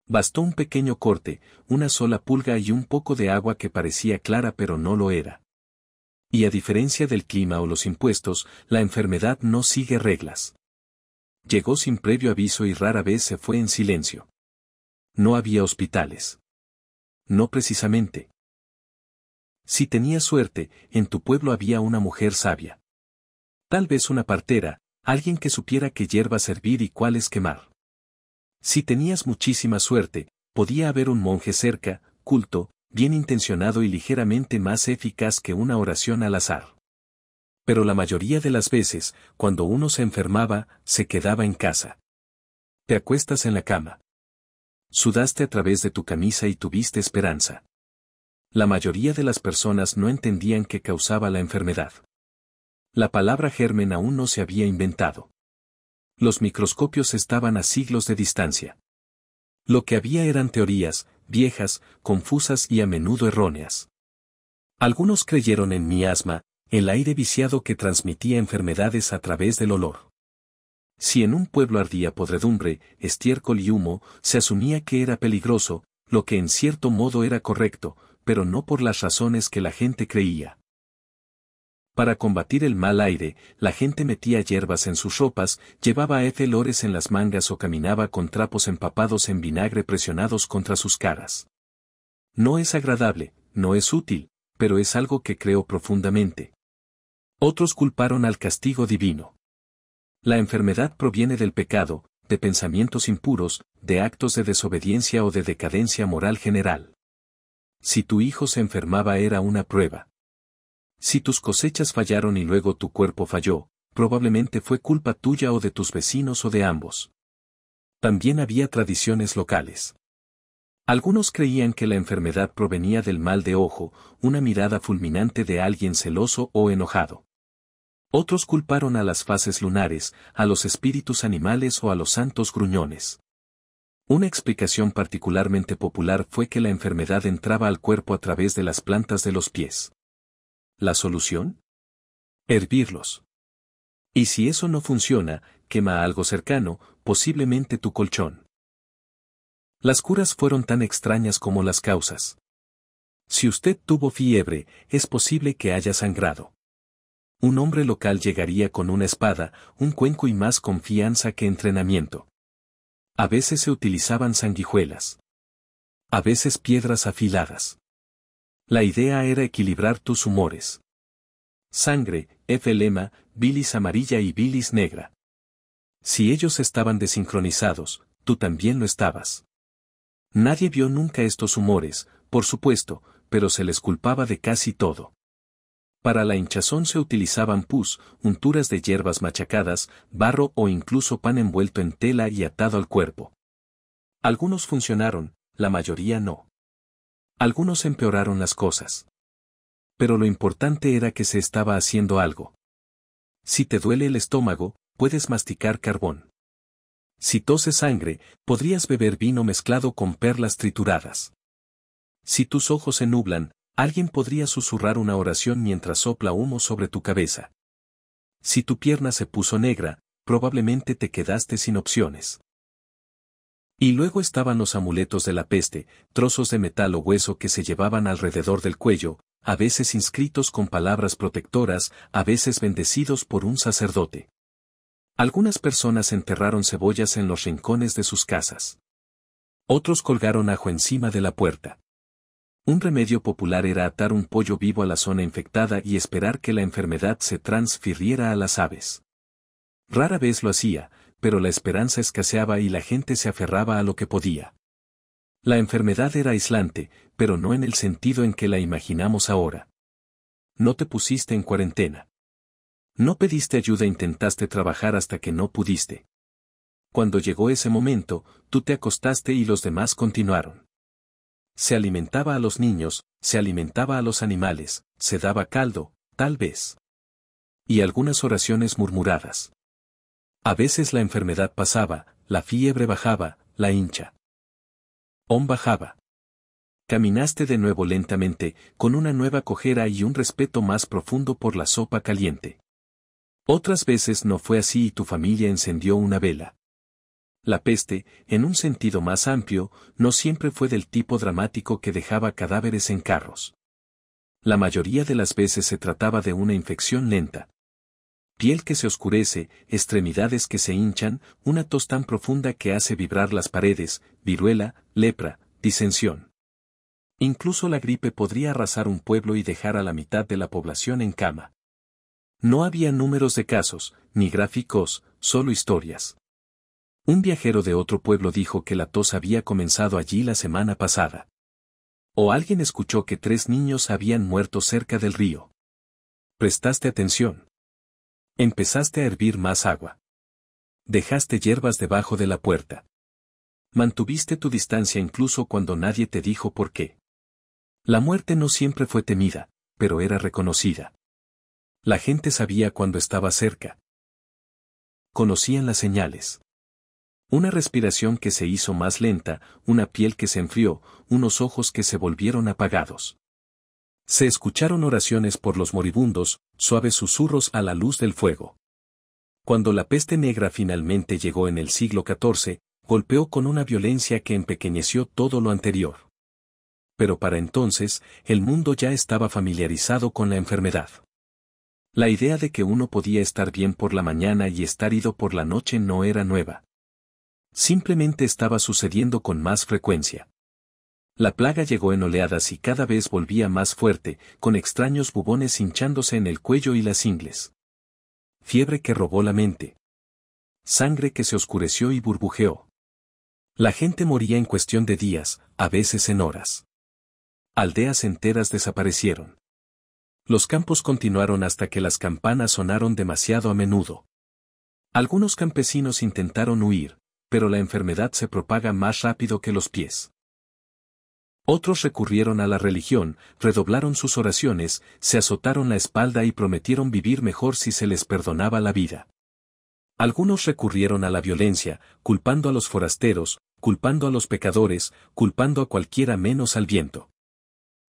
Bastó un pequeño corte, una sola pulga y un poco de agua que parecía clara pero no lo era. Y a diferencia del clima o los impuestos, la enfermedad no sigue reglas. Llegó sin previo aviso y rara vez se fue en silencio. No había hospitales. No precisamente. Si tenías suerte, en tu pueblo había una mujer sabia. Tal vez una partera, alguien que supiera qué hierbas hervir y cuáles quemar. Si tenías muchísima suerte, podía haber un monje cerca, culto, bien intencionado y ligeramente más eficaz que una oración al azar. Pero la mayoría de las veces, cuando uno se enfermaba, se quedaba en casa. Te acuestas en la cama. Sudaste a través de tu camisa y tuviste esperanza. La mayoría de las personas no entendían qué causaba la enfermedad. La palabra germen aún no se había inventado. Los microscopios estaban a siglos de distancia. Lo que había eran teorías, viejas, confusas y a menudo erróneas. Algunos creyeron en miasma, el aire viciado que transmitía enfermedades a través del olor. Si en un pueblo ardía podredumbre, estiércol y humo, se asumía que era peligroso, lo que en cierto modo era correcto, pero no por las razones que la gente creía. Para combatir el mal aire, la gente metía hierbas en sus ropas, llevaba flores en las mangas o caminaba con trapos empapados en vinagre presionados contra sus caras. No es agradable, no es útil, pero es algo que creo profundamente. Otros culparon al castigo divino. La enfermedad proviene del pecado, de pensamientos impuros, de actos de desobediencia o de decadencia moral general. Si tu hijo se enfermaba era una prueba. Si tus cosechas fallaron y luego tu cuerpo falló, probablemente fue culpa tuya o de tus vecinos o de ambos. También había tradiciones locales. Algunos creían que la enfermedad provenía del mal de ojo, una mirada fulminante de alguien celoso o enojado. Otros culparon a las fases lunares, a los espíritus animales o a los santos gruñones. Una explicación particularmente popular fue que la enfermedad entraba al cuerpo a través de las plantas de los pies. ¿La solución? Hervirlos. Y si eso no funciona, quema algo cercano, posiblemente tu colchón. Las curas fueron tan extrañas como las causas. Si usted tuvo fiebre, es posible que haya sangrado. Un hombre local llegaría con una espada, un cuenco y más confianza que entrenamiento. A veces se utilizaban sanguijuelas. A veces piedras afiladas. La idea era equilibrar tus humores. Sangre, eflema, bilis amarilla y bilis negra. Si ellos estaban desincronizados, tú también lo estabas. Nadie vio nunca estos humores, por supuesto, pero se les culpaba de casi todo. Para la hinchazón se utilizaban pus, unturas de hierbas machacadas, barro o incluso pan envuelto en tela y atado al cuerpo. Algunos funcionaron, la mayoría no. Algunos empeoraron las cosas. Pero lo importante era que se estaba haciendo algo. Si te duele el estómago, puedes masticar carbón. Si toses sangre, podrías beber vino mezclado con perlas trituradas. Si tus ojos se nublan, alguien podría susurrar una oración mientras sopla humo sobre tu cabeza. Si tu pierna se puso negra, probablemente te quedaste sin opciones. Y luego estaban los amuletos de la peste, trozos de metal o hueso que se llevaban alrededor del cuello, a veces inscritos con palabras protectoras, a veces bendecidos por un sacerdote. Algunas personas enterraron cebollas en los rincones de sus casas. Otros colgaron ajo encima de la puerta. Un remedio popular era atar un pollo vivo a la zona infectada y esperar que la enfermedad se transfiriera a las aves. Rara vez lo hacía, pero la esperanza escaseaba y la gente se aferraba a lo que podía. La enfermedad era aislante, pero no en el sentido en que la imaginamos ahora. No te pusiste en cuarentena. No pediste ayuda e intentaste trabajar hasta que no pudiste. Cuando llegó ese momento, tú te acostaste y los demás continuaron. Se alimentaba a los niños, se alimentaba a los animales, se daba caldo, tal vez. Y algunas oraciones murmuradas. A veces la enfermedad pasaba, la fiebre bajaba, la hincha bajaba. Caminaste de nuevo lentamente, con una nueva cojera y un respeto más profundo por la sopa caliente. Otras veces no fue así y tu familia encendió una vela. La peste, en un sentido más amplio, no siempre fue del tipo dramático que dejaba cadáveres en carros. La mayoría de las veces se trataba de una infección lenta. Piel que se oscurece, extremidades que se hinchan, una tos tan profunda que hace vibrar las paredes, viruela, lepra, disensión. Incluso la gripe podría arrasar un pueblo y dejar a la mitad de la población en cama. No había números de casos, ni gráficos, solo historias. Un viajero de otro pueblo dijo que la tos había comenzado allí la semana pasada. O alguien escuchó que 3 niños habían muerto cerca del río. ¿Prestaste atención? Empezaste a hervir más agua. Dejaste hierbas debajo de la puerta. Mantuviste tu distancia incluso cuando nadie te dijo por qué. La muerte no siempre fue temida, pero era reconocida. La gente sabía cuando estaba cerca. Conocían las señales. Una respiración que se hizo más lenta, una piel que se enfrió, unos ojos que se volvieron apagados. Se escucharon oraciones por los moribundos, suaves susurros a la luz del fuego. Cuando la peste negra finalmente llegó en el siglo XIV, golpeó con una violencia que empequeñeció todo lo anterior. Pero para entonces, el mundo ya estaba familiarizado con la enfermedad. La idea de que uno podía estar bien por la mañana y estar ido por la noche no era nueva. Simplemente estaba sucediendo con más frecuencia. La plaga llegó en oleadas y cada vez volvía más fuerte, con extraños bubones hinchándose en el cuello y las ingles. Fiebre que robó la mente. Sangre que se oscureció y burbujeó. La gente moría en cuestión de días, a veces en horas. Aldeas enteras desaparecieron. Los campos continuaron hasta que las campanas sonaron demasiado a menudo. Algunos campesinos intentaron huir, pero la enfermedad se propaga más rápido que los pies. Otros recurrieron a la religión, redoblaron sus oraciones, se azotaron la espalda y prometieron vivir mejor si se les perdonaba la vida. Algunos recurrieron a la violencia, culpando a los forasteros, culpando a los pecadores, culpando a cualquiera menos al viento.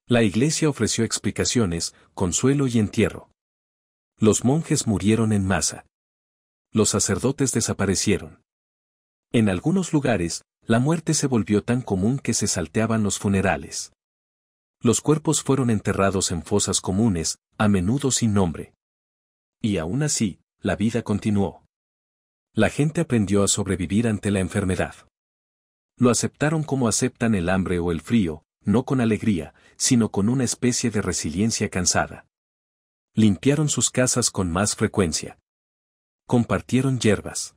La iglesia ofreció explicaciones, consuelo y entierro. Los monjes murieron en masa. Los sacerdotes desaparecieron. En algunos lugares, la muerte se volvió tan común que se salteaban los funerales. Los cuerpos fueron enterrados en fosas comunes, a menudo sin nombre. Y aún así, la vida continuó. La gente aprendió a sobrevivir ante la enfermedad. Lo aceptaron como aceptan el hambre o el frío, no con alegría, sino con una especie de resiliencia cansada. Limpiaron sus casas con más frecuencia. Compartieron hierbas.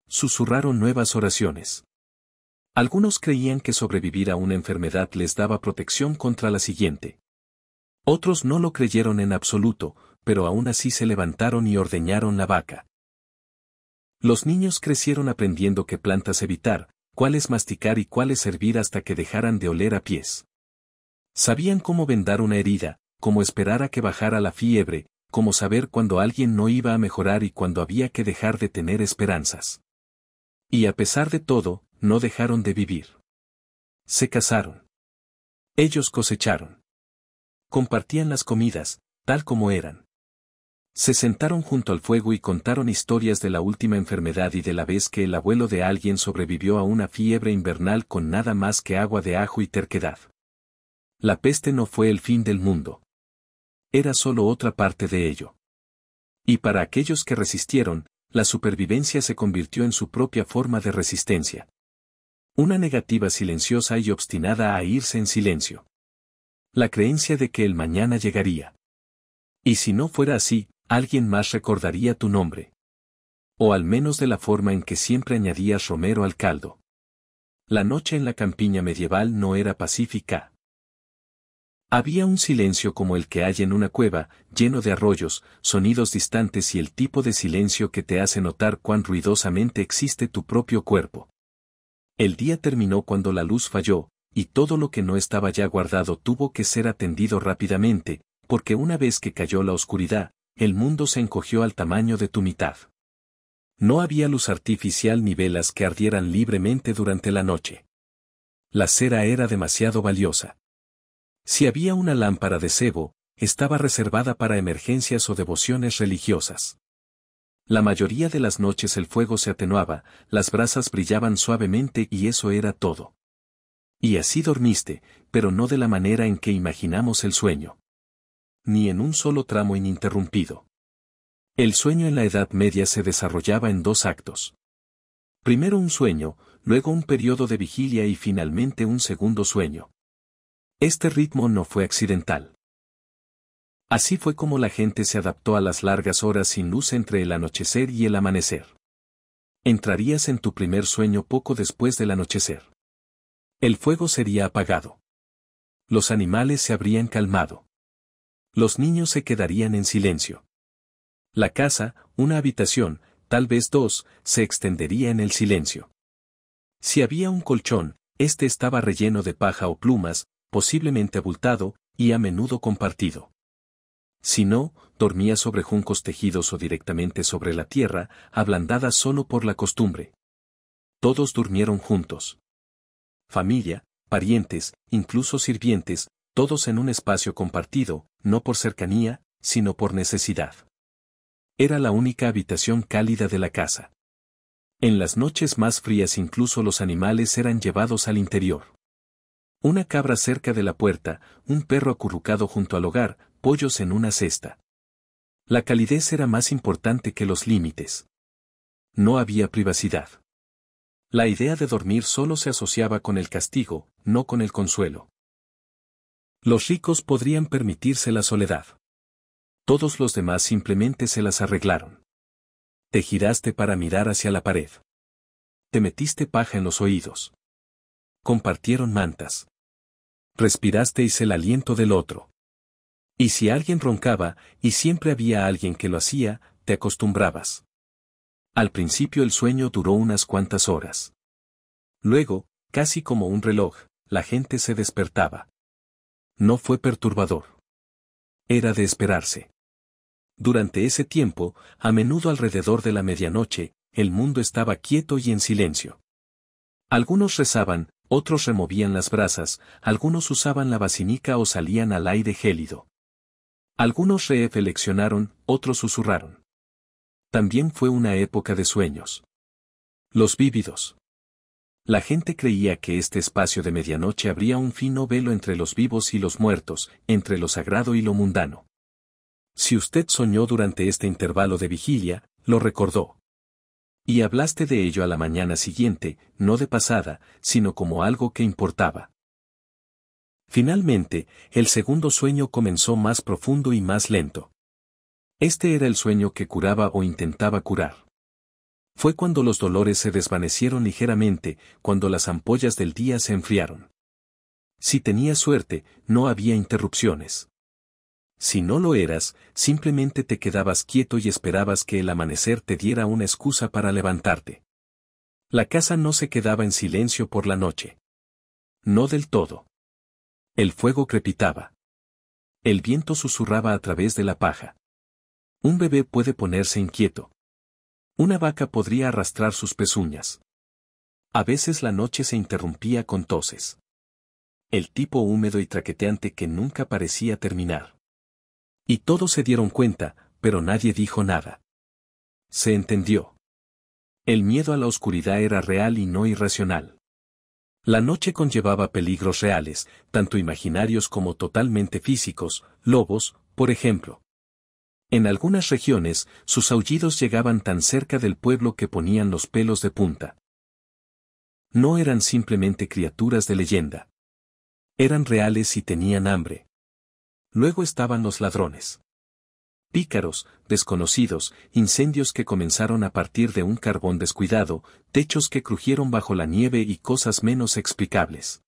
Susurraron nuevas oraciones. Algunos creían que sobrevivir a una enfermedad les daba protección contra la siguiente. Otros no lo creyeron en absoluto, pero aún así se levantaron y ordeñaron la vaca. Los niños crecieron aprendiendo qué plantas evitar, cuáles masticar y cuáles servir hasta que dejaran de oler a pies. Sabían cómo vendar una herida, cómo esperar a que bajara la fiebre, cómo saber cuando alguien no iba a mejorar y cuando había que dejar de tener esperanzas. Y a pesar de todo, no dejaron de vivir. Se casaron. Ellos cosecharon. Compartían las comidas, tal como eran. Se sentaron junto al fuego y contaron historias de la última enfermedad y de la vez que el abuelo de alguien sobrevivió a una fiebre invernal con nada más que agua de ajo y terquedad. La peste no fue el fin del mundo. Era solo otra parte de ello. Y para aquellos que resistieron, la supervivencia se convirtió en su propia forma de resistencia. Una negativa silenciosa y obstinada a irse en silencio. La creencia de que el mañana llegaría. Y si no fuera así, alguien más recordaría tu nombre. O al menos de la forma en que siempre añadías romero al caldo. La noche en la campiña medieval no era pacífica. Había un silencio como el que hay en una cueva, lleno de arroyos, sonidos distantes y el tipo de silencio que te hace notar cuán ruidosamente existe tu propio cuerpo. El día terminó cuando la luz falló, y todo lo que no estaba ya guardado tuvo que ser atendido rápidamente, porque una vez que cayó la oscuridad, el mundo se encogió al tamaño de tu mitad. No había luz artificial ni velas que ardieran libremente durante la noche. La cera era demasiado valiosa. Si había una lámpara de cebo, estaba reservada para emergencias o devociones religiosas. La mayoría de las noches el fuego se atenuaba, las brasas brillaban suavemente y eso era todo. Y así dormiste, pero no de la manera en que imaginamos el sueño. Ni en un solo tramo ininterrumpido. El sueño en la Edad Media se desarrollaba en dos actos. Primero un sueño, luego un periodo de vigilia y finalmente un segundo sueño. Este ritmo no fue accidental. Así fue como la gente se adaptó a las largas horas sin luz entre el anochecer y el amanecer. Entrarías en tu primer sueño poco después del anochecer. El fuego sería apagado. Los animales se habrían calmado. Los niños se quedarían en silencio. La casa, una habitación, tal vez dos, se extendería en el silencio. Si había un colchón, este estaba relleno de paja o plumas, posiblemente abultado, y a menudo compartido. Si no, dormía sobre juncos tejidos o directamente sobre la tierra, ablandada solo por la costumbre. Todos durmieron juntos. Familia, parientes, incluso sirvientes, todos en un espacio compartido, no por cercanía, sino por necesidad. Era la única habitación cálida de la casa. En las noches más frías incluso los animales eran llevados al interior. Una cabra cerca de la puerta, un perro acurrucado junto al hogar, pollos en una cesta. La calidez era más importante que los límites. No había privacidad. La idea de dormir solo se asociaba con el castigo, no con el consuelo. Los ricos podrían permitirse la soledad. Todos los demás simplemente se las arreglaron. Te giraste para mirar hacia la pared. Te metiste paja en los oídos. Compartieron mantas. Respirasteis el aliento del otro. Y si alguien roncaba, y siempre había alguien que lo hacía, te acostumbrabas. Al principio el sueño duró unas cuantas horas. Luego, casi como un reloj, la gente se despertaba. No fue perturbador. Era de esperarse. Durante ese tiempo, a menudo alrededor de la medianoche, el mundo estaba quieto y en silencio. Algunos rezaban, otros removían las brasas, algunos usaban la basinica o salían al aire gélido. Algunos reflexionaron, otros susurraron. También fue una época de sueños. Los vívidos. La gente creía que este espacio de medianoche abría un fino velo entre los vivos y los muertos, entre lo sagrado y lo mundano. Si usted soñó durante este intervalo de vigilia, lo recordó. Y hablaste de ello a la mañana siguiente, no de pasada, sino como algo que importaba. Finalmente, el segundo sueño comenzó más profundo y más lento. Este era el sueño que curaba o intentaba curar. Fue cuando los dolores se desvanecieron ligeramente, cuando las ampollas del día se enfriaron. Si tenías suerte, no había interrupciones. Si no lo eras, simplemente te quedabas quieto y esperabas que el amanecer te diera una excusa para levantarte. La casa no se quedaba en silencio por la noche. No del todo. El fuego crepitaba. El viento susurraba a través de la paja. Un bebé puede ponerse inquieto. Una vaca podría arrastrar sus pezuñas. A veces la noche se interrumpía con toses. El tipo húmedo y traqueteante que nunca parecía terminar. Y todos se dieron cuenta, pero nadie dijo nada. Se entendió. El miedo a la oscuridad era real y no irracional. La noche conllevaba peligros reales, tanto imaginarios como totalmente físicos, lobos, por ejemplo. En algunas regiones, sus aullidos llegaban tan cerca del pueblo que ponían los pelos de punta. No eran simplemente criaturas de leyenda. Eran reales y tenían hambre. Luego estaban los ladrones. Pícaros, desconocidos, incendios que comenzaron a partir de un carbón descuidado, techos que crujieron bajo la nieve y cosas menos explicables.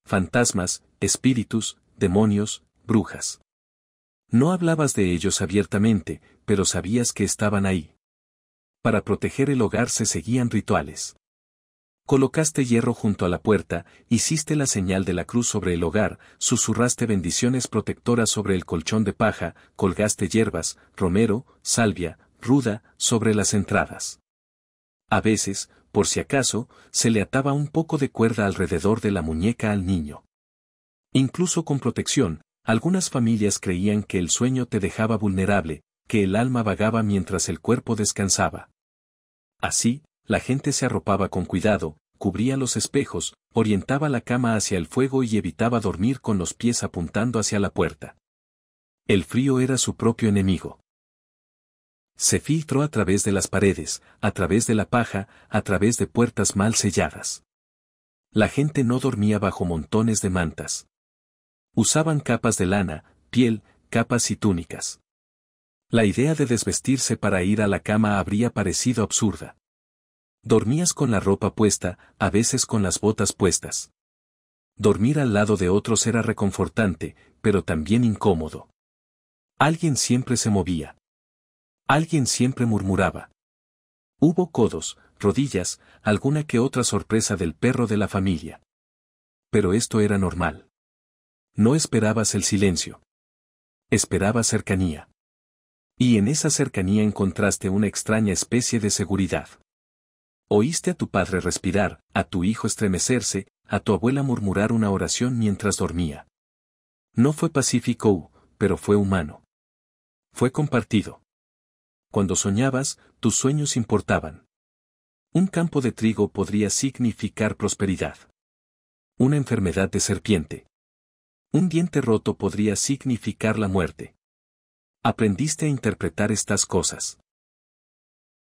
Fantasmas, espíritus, demonios, brujas. No hablabas de ellos abiertamente, pero sabías que estaban ahí. Para proteger el hogar se seguían rituales. Colocaste hierro junto a la puerta, hiciste la señal de la cruz sobre el hogar, susurraste bendiciones protectoras sobre el colchón de paja, colgaste hierbas, romero, salvia, ruda, sobre las entradas. A veces, por si acaso, se le ataba un poco de cuerda alrededor de la muñeca al niño. Incluso con protección, algunas familias creían que el sueño te dejaba vulnerable, que el alma vagaba mientras el cuerpo descansaba. Así, la gente se arropaba con cuidado, cubría los espejos, orientaba la cama hacia el fuego y evitaba dormir con los pies apuntando hacia la puerta. El frío era su propio enemigo. Se filtró a través de las paredes, a través de la paja, a través de puertas mal selladas. La gente no dormía bajo montones de mantas. Usaban capas de lana, piel, capas y túnicas. La idea de desvestirse para ir a la cama habría parecido absurda. Dormías con la ropa puesta, a veces con las botas puestas. Dormir al lado de otros era reconfortante, pero también incómodo. Alguien siempre se movía. Alguien siempre murmuraba. Hubo codos, rodillas, alguna que otra sorpresa del perro de la familia. Pero esto era normal. No esperabas el silencio. Esperabas cercanía. Y en esa cercanía encontraste una extraña especie de seguridad. Oíste a tu padre respirar, a tu hijo estremecerse, a tu abuela murmurar una oración mientras dormía. No fue pacífico, pero fue humano. Fue compartido. Cuando soñabas, tus sueños importaban. Un campo de trigo podría significar prosperidad. Una enfermedad de serpiente. Un diente roto podría significar la muerte. Aprendiste a interpretar estas cosas.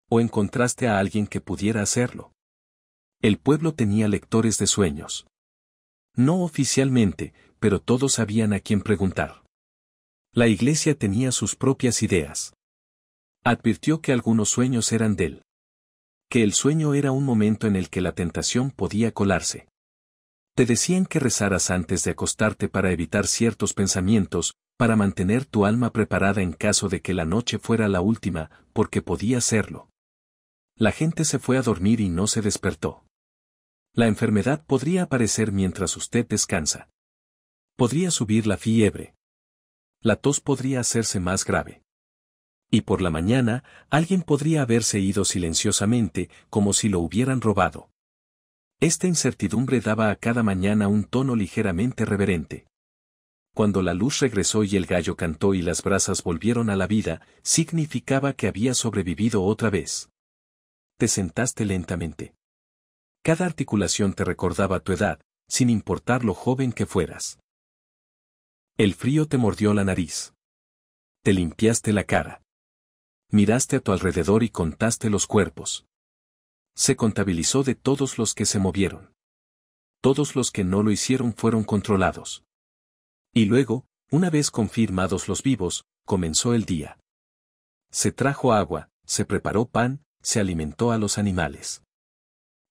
¿O encontraste a alguien que pudiera hacerlo? El pueblo tenía lectores de sueños. No oficialmente, pero todos sabían a quién preguntar. La iglesia tenía sus propias ideas. Advirtió que algunos sueños eran de él. Que el sueño era un momento en el que la tentación podía colarse. Te decían que rezaras antes de acostarte para evitar ciertos pensamientos, para mantener tu alma preparada en caso de que la noche fuera la última, porque podía serlo. La gente se fue a dormir y no se despertó. La enfermedad podría aparecer mientras usted descansa. Podría subir la fiebre. La tos podría hacerse más grave. Y por la mañana, alguien podría haberse ido silenciosamente, como si lo hubieran robado. Esta incertidumbre daba a cada mañana un tono ligeramente reverente. Cuando la luz regresó y el gallo cantó y las brasas volvieron a la vida, significaba que había sobrevivido otra vez. Te sentaste lentamente. Cada articulación te recordaba tu edad, sin importar lo joven que fueras. El frío te mordió la nariz. Te limpiaste la cara. Miraste a tu alrededor y contaste los cuerpos. Se contabilizó de todos los que se movieron. Todos los que no lo hicieron fueron controlados. Y luego, una vez confirmados los vivos, comenzó el día. Se trajo agua, se preparó pan, se alimentó a los animales.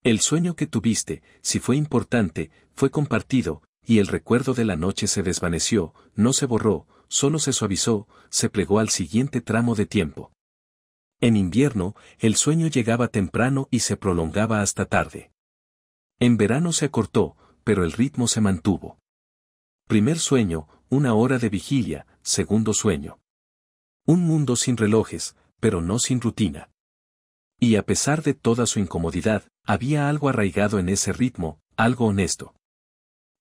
El sueño que tuviste, si fue importante, fue compartido, y el recuerdo de la noche se desvaneció, no se borró, solo se suavizó, se plegó al siguiente tramo de tiempo. En invierno, el sueño llegaba temprano y se prolongaba hasta tarde. En verano se acortó, pero el ritmo se mantuvo. Primer sueño, 1 hora de vigilia, segundo sueño. Un mundo sin relojes, pero no sin rutina. Y a pesar de toda su incomodidad, había algo arraigado en ese ritmo, algo honesto.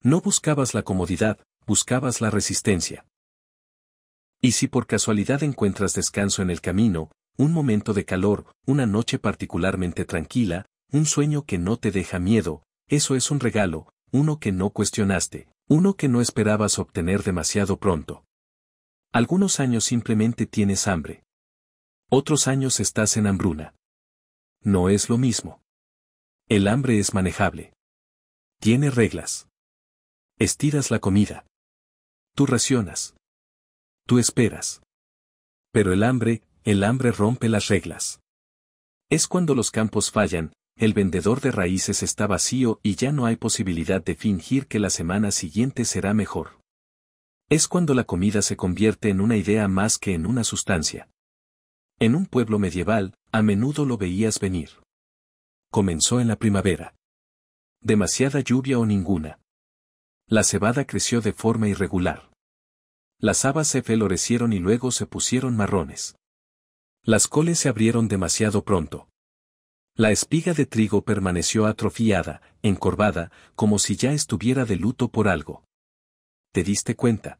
No buscabas la comodidad, buscabas la resistencia. Y si por casualidad encuentras descanso en el camino, un momento de calor, una noche particularmente tranquila, un sueño que no te deja miedo, eso es un regalo, uno que no cuestionaste, uno que no esperabas obtener demasiado pronto. Algunos años simplemente tienes hambre. Otros años estás en hambruna. No es lo mismo. El hambre es manejable. Tiene reglas. Estiras la comida. Tú racionas. Tú esperas. Pero el hambre rompe las reglas. Es cuando los campos fallan, el vendedor de raíces está vacío y ya no hay posibilidad de fingir que la semana siguiente será mejor. Es cuando la comida se convierte en una idea más que en una sustancia. En un pueblo medieval, a menudo lo veías venir. Comenzó en la primavera. Demasiada lluvia o ninguna. La cebada creció de forma irregular. Las habas se florecieron y luego se pusieron marrones. Las coles se abrieron demasiado pronto. La espiga de trigo permaneció atrofiada, encorvada, como si ya estuviera de luto por algo. ¿Te diste cuenta?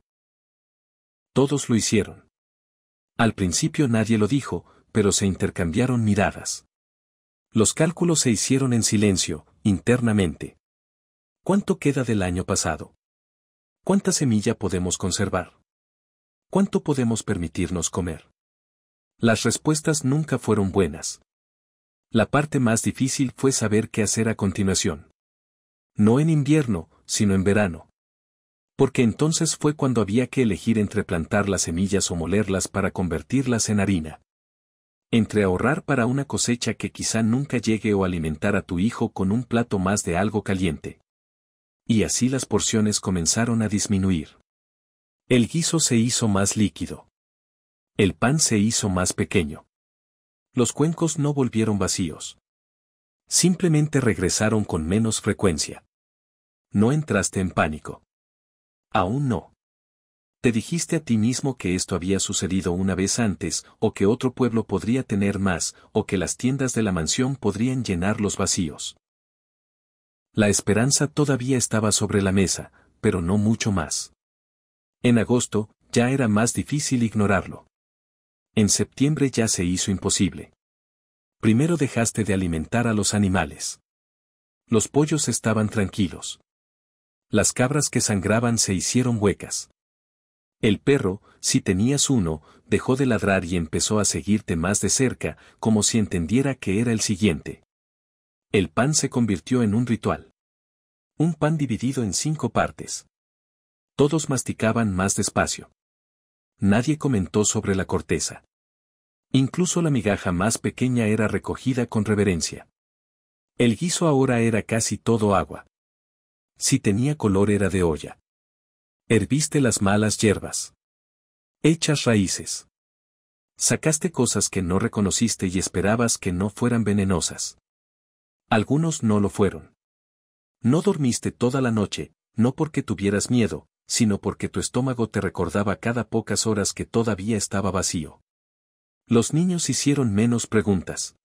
Todos lo hicieron. Al principio nadie lo dijo, pero se intercambiaron miradas. Los cálculos se hicieron en silencio, internamente. ¿Cuánto queda del año pasado? ¿Cuánta semilla podemos conservar? ¿Cuánto podemos permitirnos comer? Las respuestas nunca fueron buenas. La parte más difícil fue saber qué hacer a continuación. No en invierno, sino en verano. Porque entonces fue cuando había que elegir entre plantar las semillas o molerlas para convertirlas en harina. Entre ahorrar para una cosecha que quizá nunca llegue o alimentar a tu hijo con un plato más de algo caliente. Y así las porciones comenzaron a disminuir. El guiso se hizo más líquido. El pan se hizo más pequeño. Los cuencos no volvieron vacíos. Simplemente regresaron con menos frecuencia. No entraste en pánico. Aún no. Te dijiste a ti mismo que esto había sucedido una vez antes, o que otro pueblo podría tener más, o que las tiendas de la mansión podrían llenar los vacíos. La esperanza todavía estaba sobre la mesa, pero no mucho más. En agosto, ya era más difícil ignorarlo. En septiembre ya se hizo imposible. Primero dejaste de alimentar a los animales. Los pollos estaban tranquilos. Las cabras que sangraban se hicieron huecas. El perro, si tenías uno, dejó de ladrar y empezó a seguirte más de cerca, como si entendiera que era el siguiente. El pan se convirtió en un ritual. Un pan dividido en 5 partes. Todos masticaban más despacio. Nadie comentó sobre la corteza. Incluso la migaja más pequeña era recogida con reverencia. El guiso ahora era casi todo agua. Si tenía color era de olla. Herviste las malas hierbas. Hechas raíces. Sacaste cosas que no reconociste y esperabas que no fueran venenosas. Algunos no lo fueron. No dormiste toda la noche, no porque tuvieras miedo, sino porque tu estómago te recordaba cada pocas horas que todavía estaba vacío. Los niños hicieron menos preguntas.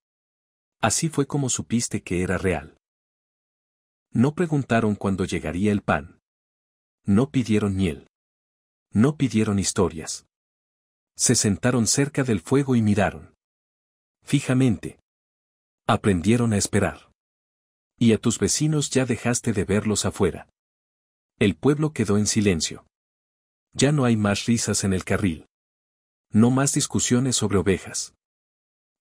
Así fue como supiste que era real. No preguntaron cuándo llegaría el pan. No pidieron miel. No pidieron historias. Se sentaron cerca del fuego y miraron. Fijamente. Aprendieron a esperar. Y a tus vecinos ya dejaste de verlos afuera. El pueblo quedó en silencio. Ya no hay más risas en el carril. No más discusiones sobre ovejas.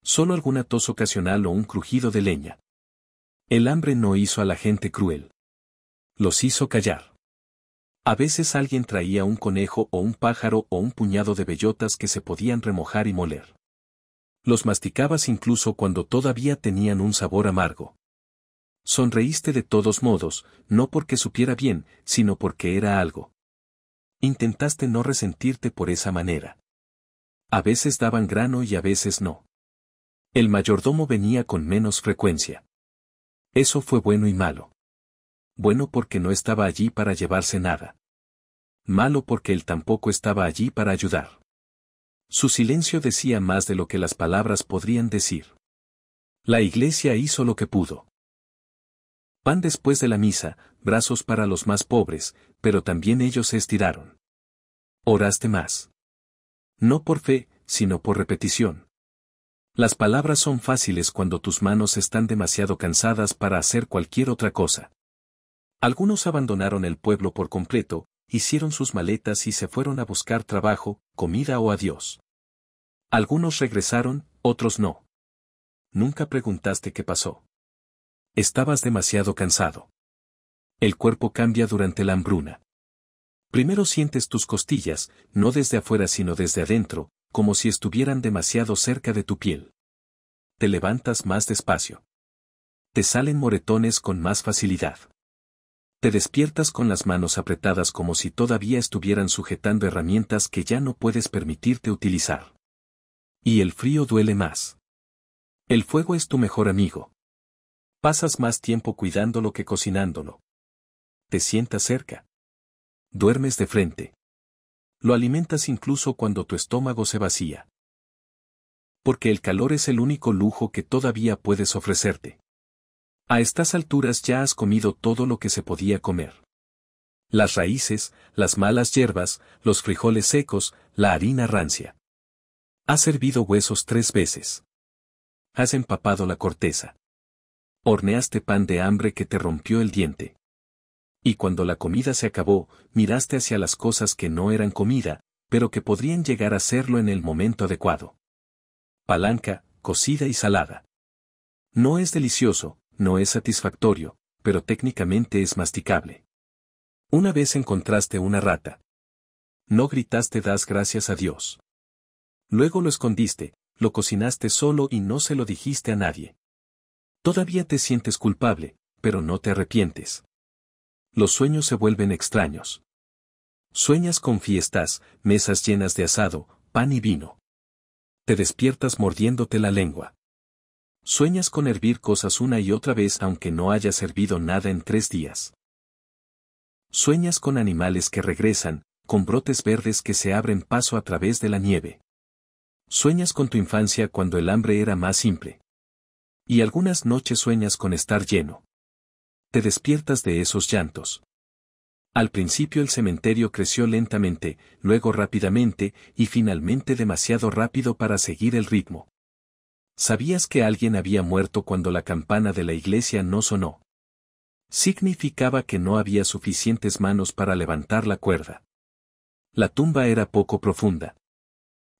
Solo alguna tos ocasional o un crujido de leña. El hambre no hizo a la gente cruel. Los hizo callar. A veces alguien traía un conejo o un pájaro o un puñado de bellotas que se podían remojar y moler. Los masticabas incluso cuando todavía tenían un sabor amargo. Sonreíste de todos modos, no porque supiera bien, sino porque era algo. Intentaste no resentirte por esa manera. A veces daban grano y a veces no. El mayordomo venía con menos frecuencia. Eso fue bueno y malo. Bueno porque no estaba allí para llevarse nada. Malo porque él tampoco estaba allí para ayudar. Su silencio decía más de lo que las palabras podrían decir. La iglesia hizo lo que pudo. Pan después de la misa, brazos para los más pobres, pero también ellos se estiraron. Oraste más. No por fe, sino por repetición. Las palabras son fáciles cuando tus manos están demasiado cansadas para hacer cualquier otra cosa. Algunos abandonaron el pueblo por completo, hicieron sus maletas y se fueron a buscar trabajo, comida o a Dios. Algunos regresaron, otros no. Nunca preguntaste qué pasó. Estabas demasiado cansado. El cuerpo cambia durante la hambruna. Primero sientes tus costillas, no desde afuera sino desde adentro, como si estuvieran demasiado cerca de tu piel. Te levantas más despacio. Te salen moretones con más facilidad. Te despiertas con las manos apretadas como si todavía estuvieran sujetando herramientas que ya no puedes permitirte utilizar. Y el frío duele más. El fuego es tu mejor amigo. Pasas más tiempo cuidándolo que cocinándolo. Te sientas cerca. Duermes de frente. Lo alimentas incluso cuando tu estómago se vacía. Porque el calor es el único lujo que todavía puedes ofrecerte. A estas alturas ya has comido todo lo que se podía comer. Las raíces, las malas hierbas, los frijoles secos, la harina rancia. Has hervido huesos 3 veces. Has empapado la corteza. Horneaste pan de hambre que te rompió el diente. Y cuando la comida se acabó, miraste hacia las cosas que no eran comida, pero que podrían llegar a serlo en el momento adecuado. Palanca, cocida y salada. No es delicioso, no es satisfactorio, pero técnicamente es masticable. Una vez encontraste una rata. No gritaste das gracias a Dios. Luego lo escondiste, lo cocinaste solo y no se lo dijiste a nadie. Todavía te sientes culpable, pero no te arrepientes. Los sueños se vuelven extraños. Sueñas con fiestas, mesas llenas de asado, pan y vino. Te despiertas mordiéndote la lengua. Sueñas con hervir cosas una y otra vez aunque no haya servido nada en 3 días. Sueñas con animales que regresan, con brotes verdes que se abren paso a través de la nieve. Sueñas con tu infancia cuando el hambre era más simple. Y algunas noches sueñas con estar lleno. Te despiertas de esos llantos. Al principio el cementerio creció lentamente, luego rápidamente, y finalmente demasiado rápido para seguir el ritmo. Sabías que alguien había muerto cuando la campana de la iglesia no sonó. Significaba que no había suficientes manos para levantar la cuerda. La tumba era poco profunda.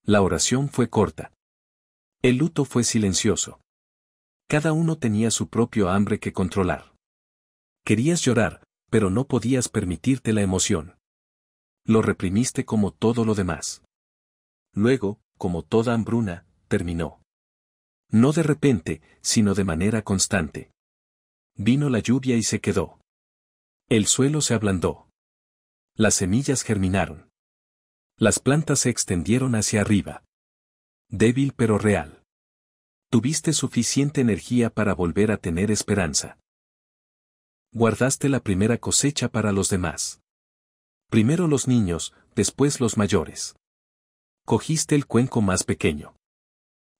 La oración fue corta. El luto fue silencioso. Cada uno tenía su propio hambre que controlar. Querías llorar, pero no podías permitirte la emoción. Lo reprimiste como todo lo demás. Luego, como toda hambruna, terminó. No de repente, sino de manera constante. Vino la lluvia y se quedó. El suelo se ablandó. Las semillas germinaron. Las plantas se extendieron hacia arriba. Débil pero real. Tuviste suficiente energía para volver a tener esperanza. Guardaste la primera cosecha para los demás. Primero los niños, después los mayores. Cogiste el cuenco más pequeño.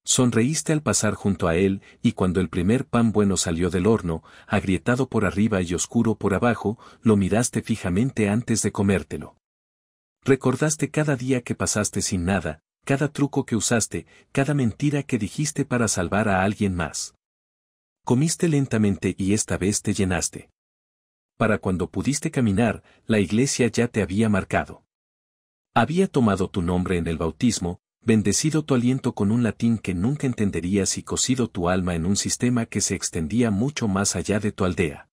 Sonreíste al pasar junto a él, y cuando el primer pan bueno salió del horno, agrietado por arriba y oscuro por abajo, lo miraste fijamente antes de comértelo. Recordaste cada día que pasaste sin nada, cada truco que usaste, cada mentira que dijiste para salvar a alguien más. Comiste lentamente y esta vez te llenaste. Para cuando pudiste caminar, la iglesia ya te había marcado. Había tomado tu nombre en el bautismo, bendecido tu aliento con un latín que nunca entenderías y cosido tu alma en un sistema que se extendía mucho más allá de tu aldea.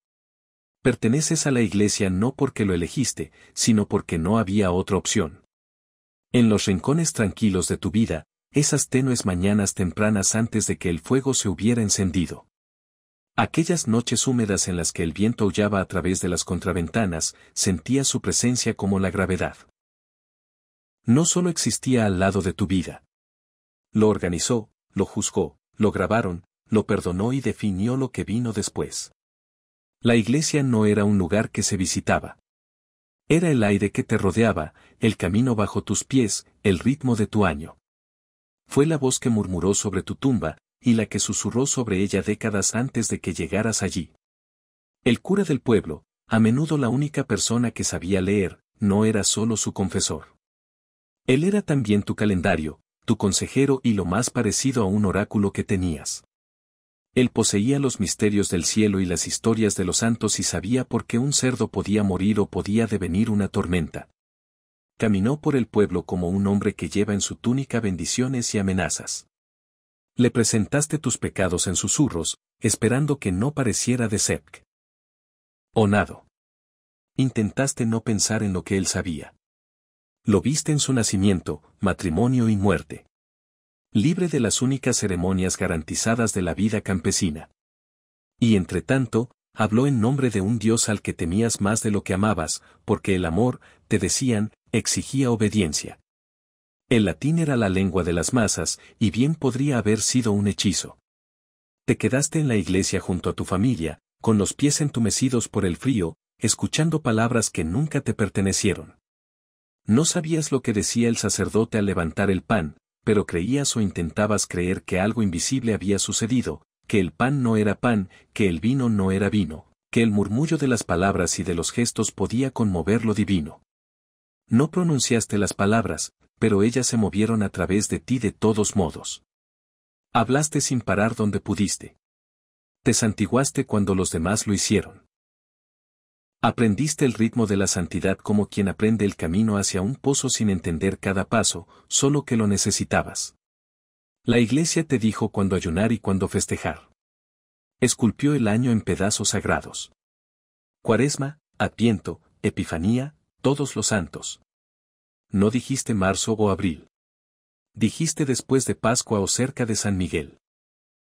Perteneces a la iglesia no porque lo elegiste, sino porque no había otra opción. En los rincones tranquilos de tu vida, esas tenues mañanas tempranas antes de que el fuego se hubiera encendido. Aquellas noches húmedas en las que el viento aullaba a través de las contraventanas, sentías su presencia como la gravedad. No solo existía al lado de tu vida. Lo organizó, lo juzgó, lo grabaron, lo perdonó y definió lo que vino después. La iglesia no era un lugar que se visitaba. Era el aire que te rodeaba, el camino bajo tus pies, el ritmo de tu año. Fue la voz que murmuró sobre tu tumba, y la que susurró sobre ella décadas antes de que llegaras allí. El cura del pueblo, a menudo la única persona que sabía leer, no era solo su confesor. Él era también tu calendario, tu consejero y lo más parecido a un oráculo que tenías. Él poseía los misterios del cielo y las historias de los santos y sabía por qué un cerdo podía morir o podía devenir una tormenta. Caminó por el pueblo como un hombre que lleva en su túnica bendiciones y amenazas. Le presentaste tus pecados en susurros, esperando que no pareciera de Sepk. O nado. Intentaste no pensar en lo que él sabía. Lo viste en su nacimiento, matrimonio y muerte. Libre de las únicas ceremonias garantizadas de la vida campesina. Y entre tanto, habló en nombre de un Dios al que temías más de lo que amabas, porque el amor, te decían, exigía obediencia. El latín era la lengua de las masas, y bien podría haber sido un hechizo. Te quedaste en la iglesia junto a tu familia, con los pies entumecidos por el frío, escuchando palabras que nunca te pertenecieron. No sabías lo que decía el sacerdote al levantar el pan, pero creías o intentabas creer que algo invisible había sucedido, que el pan no era pan, que el vino no era vino, que el murmullo de las palabras y de los gestos podía conmover lo divino. No pronunciaste las palabras, pero ellas se movieron a través de ti de todos modos. Hablaste sin parar donde pudiste. Te santiguaste cuando los demás lo hicieron. Aprendiste el ritmo de la santidad como quien aprende el camino hacia un pozo sin entender cada paso, solo que lo necesitabas. La iglesia te dijo cuándo ayunar y cuándo festejar. Esculpió el año en pedazos sagrados. Cuaresma, Adviento, Epifanía, todos los santos. No dijiste marzo o abril. Dijiste después de Pascua o cerca de San Miguel.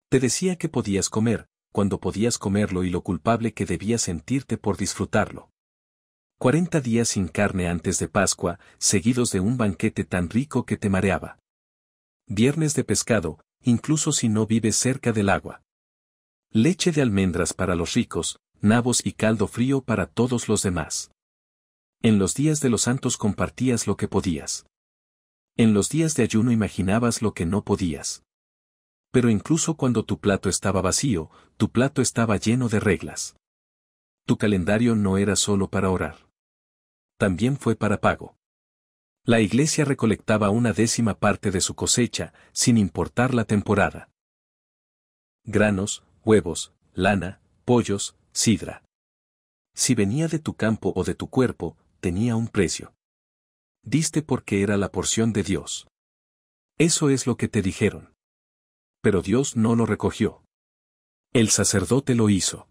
Te decía que podías comer, cuando podías comerlo y lo culpable que debías sentirte por disfrutarlo. 40 días sin carne antes de Pascua, seguidos de un banquete tan rico que te mareaba. Viernes de pescado, incluso si no vives cerca del agua. Leche de almendras para los ricos, nabos y caldo frío para todos los demás. En los días de los santos compartías lo que podías. En los días de ayuno imaginabas lo que no podías. Pero incluso cuando tu plato estaba vacío, tu plato estaba lleno de reglas. Tu calendario no era solo para orar. También fue para pago. La iglesia recolectaba 1/10 parte de su cosecha, sin importar la temporada. Granos, huevos, lana, pollos, sidra. Si venía de tu campo o de tu cuerpo, tenía un precio. Diste porque era la porción de Dios. Eso es lo que te dijeron. Pero Dios no lo recogió. El sacerdote lo hizo.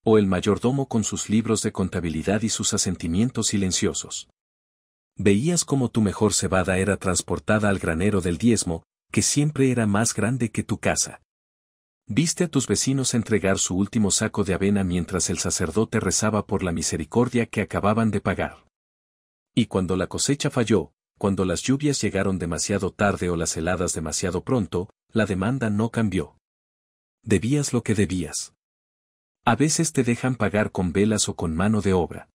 O el mayordomo con sus libros de contabilidad y sus asentimientos silenciosos. Veías cómo tu mejor cebada era transportada al granero del diezmo, que siempre era más grande que tu casa. Viste a tus vecinos entregar su último saco de avena mientras el sacerdote rezaba por la misericordia que acababan de pagar. Y cuando la cosecha falló, cuando las lluvias llegaron demasiado tarde o las heladas demasiado pronto, la demanda no cambió. Debías lo que debías. A veces te dejan pagar con velas o con mano de obra.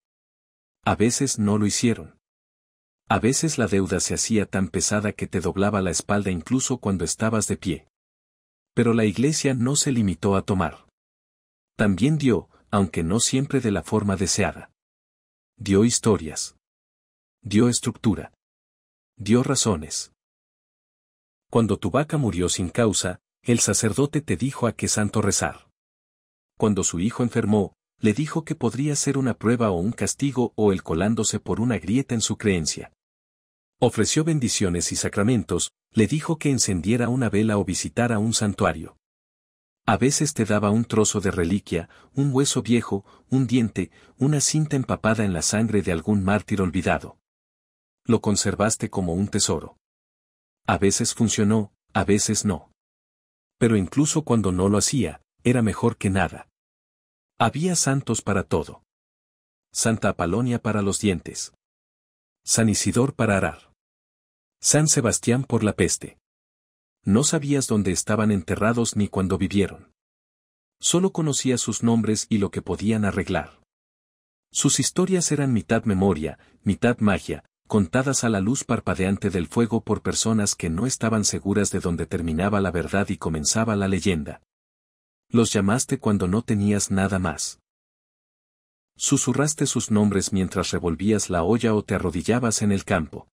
A veces no lo hicieron. A veces la deuda se hacía tan pesada que te doblaba la espalda incluso cuando estabas de pie. Pero la iglesia no se limitó a tomar. También dio, aunque no siempre de la forma deseada. Dio historias. Dio estructura. Dio razones. Cuando tu vaca murió sin causa, el sacerdote te dijo a qué santo rezar. Cuando su hijo enfermó, le dijo que podría ser una prueba o un castigo o el colándose por una grieta en su creencia. Ofreció bendiciones y sacramentos, le dijo que encendiera una vela o visitara un santuario. A veces te daba un trozo de reliquia, un hueso viejo, un diente, una cinta empapada en la sangre de algún mártir olvidado. Lo conservaste como un tesoro. A veces funcionó, a veces no. Pero incluso cuando no lo hacía, era mejor que nada. Había santos para todo. Santa Apolonia para los dientes. San Isidor para arar. San Sebastián por la peste. No sabías dónde estaban enterrados ni cuándo vivieron. Solo conocías sus nombres y lo que podían arreglar. Sus historias eran mitad memoria, mitad magia, contadas a la luz parpadeante del fuego por personas que no estaban seguras de dónde terminaba la verdad y comenzaba la leyenda. Los llamaste cuando no tenías nada más. Susurraste sus nombres mientras revolvías la olla o te arrodillabas en el campo.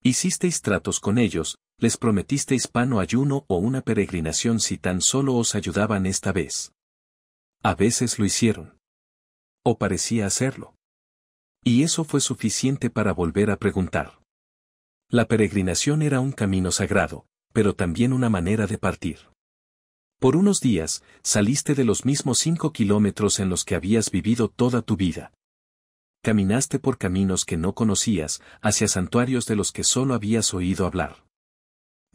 Hicisteis tratos con ellos, les prometisteis pan o ayuno o una peregrinación si tan solo os ayudaban esta vez. A veces lo hicieron. O parecía hacerlo. Y eso fue suficiente para volver a preguntar. La peregrinación era un camino sagrado, pero también una manera de partir. Por unos días, saliste de los mismos 5 kilómetros en los que habías vivido toda tu vida. Caminaste por caminos que no conocías, hacia santuarios de los que solo habías oído hablar.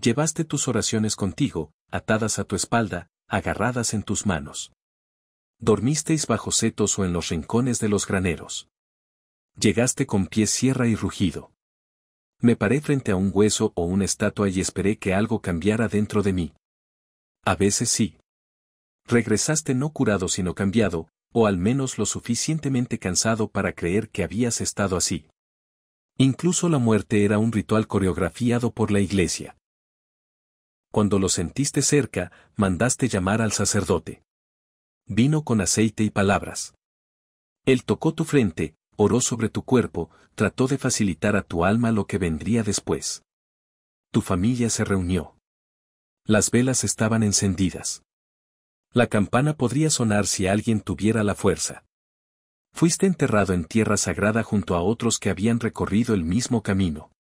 Llevaste tus oraciones contigo, atadas a tu espalda, agarradas en tus manos. Dormisteis bajo setos o en los rincones de los graneros. Llegaste con pies sierra y rugido. Me paré frente a un hueso o una estatua y esperé que algo cambiara dentro de mí. A veces sí. Regresaste no curado sino cambiado, o al menos lo suficientemente cansado para creer que habías estado así. Incluso la muerte era un ritual coreografiado por la iglesia. Cuando lo sentiste cerca, mandaste llamar al sacerdote. Vino con aceite y palabras. Él tocó tu frente, oró sobre tu cuerpo, trató de facilitar a tu alma lo que vendría después. Tu familia se reunió. Las velas estaban encendidas. La campana podría sonar si alguien tuviera la fuerza. Fuiste enterrado en tierra sagrada junto a otros que habían recorrido el mismo camino.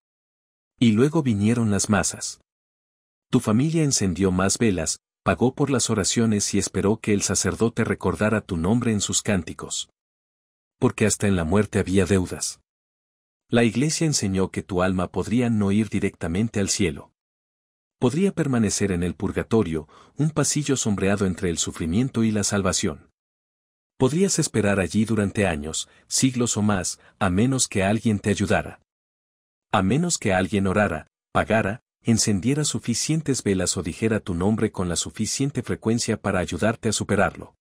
Y luego vinieron las masas. Tu familia encendió más velas, pagó por las oraciones y esperó que el sacerdote recordara tu nombre en sus cánticos. Porque hasta en la muerte había deudas. La iglesia enseñó que tu alma podría no ir directamente al cielo. Podría permanecer en el purgatorio, un pasillo sombreado entre el sufrimiento y la salvación. Podrías esperar allí durante años, siglos o más, a menos que alguien te ayudara. A menos que alguien orara, pagara, encendiera suficientes velas o dijera tu nombre con la suficiente frecuencia para ayudarte a superarlo.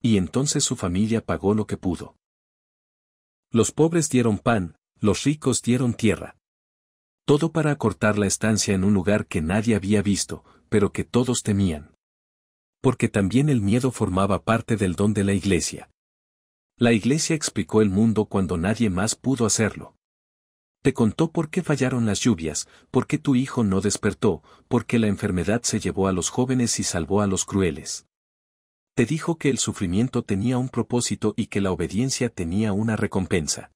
Y entonces su familia pagó lo que pudo. Los pobres dieron pan, los ricos dieron tierra. Todo para acortar la estancia en un lugar que nadie había visto, pero que todos temían. Porque también el miedo formaba parte del don de la iglesia. La iglesia explicó el mundo cuando nadie más pudo hacerlo. Te contó por qué fallaron las lluvias, por qué tu hijo no despertó, por qué la enfermedad se llevó a los jóvenes y salvó a los crueles. Te dijo que el sufrimiento tenía un propósito y que la obediencia tenía una recompensa.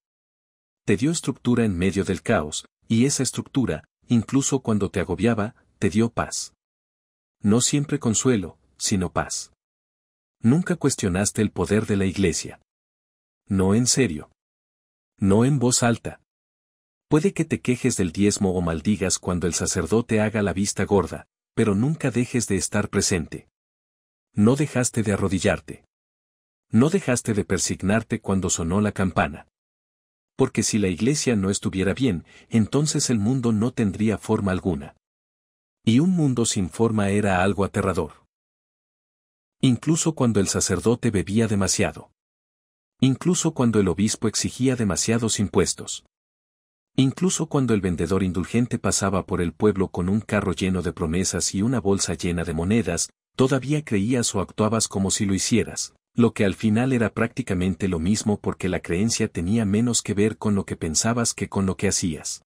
Te dio estructura en medio del caos, y esa estructura, incluso cuando te agobiaba, te dio paz. No siempre consuelo, sino paz. Nunca cuestionaste el poder de la iglesia. No en serio. No en voz alta. Puede que te quejes del diezmo o maldigas cuando el sacerdote haga la vista gorda, pero nunca dejes de estar presente. No dejaste de arrodillarte. No dejaste de persignarte cuando sonó la campana. Porque si la iglesia no estuviera bien, entonces el mundo no tendría forma alguna. Y un mundo sin forma era algo aterrador. Incluso cuando el sacerdote bebía demasiado. Incluso cuando el obispo exigía demasiados impuestos. Incluso cuando el vendedor indulgente pasaba por el pueblo con un carro lleno de promesas y una bolsa llena de monedas, todavía creías o actuabas como si lo hicieras, lo que al final era prácticamente lo mismo porque la creencia tenía menos que ver con lo que pensabas que con lo que hacías.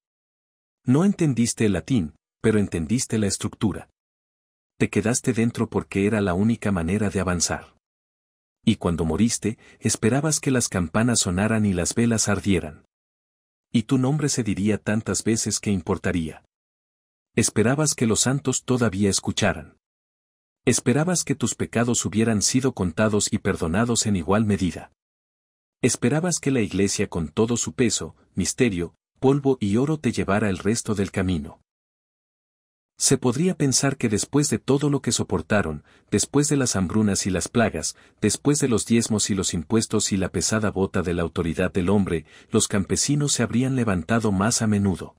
No entendiste el latín, pero entendiste la estructura. Te quedaste dentro porque era la única manera de avanzar. Y cuando moriste, esperabas que las campanas sonaran y las velas ardieran. Y tu nombre se diría tantas veces que importaría. Esperabas que los santos todavía escucharan. Esperabas que tus pecados hubieran sido contados y perdonados en igual medida. Esperabas que la iglesia con todo su peso, misterio, polvo y oro te llevara el resto del camino. Se podría pensar que después de todo lo que soportaron, después de las hambrunas y las plagas, después de los diezmos y los impuestos y la pesada bota de la autoridad del hombre, los campesinos se habrían levantado más a menudo.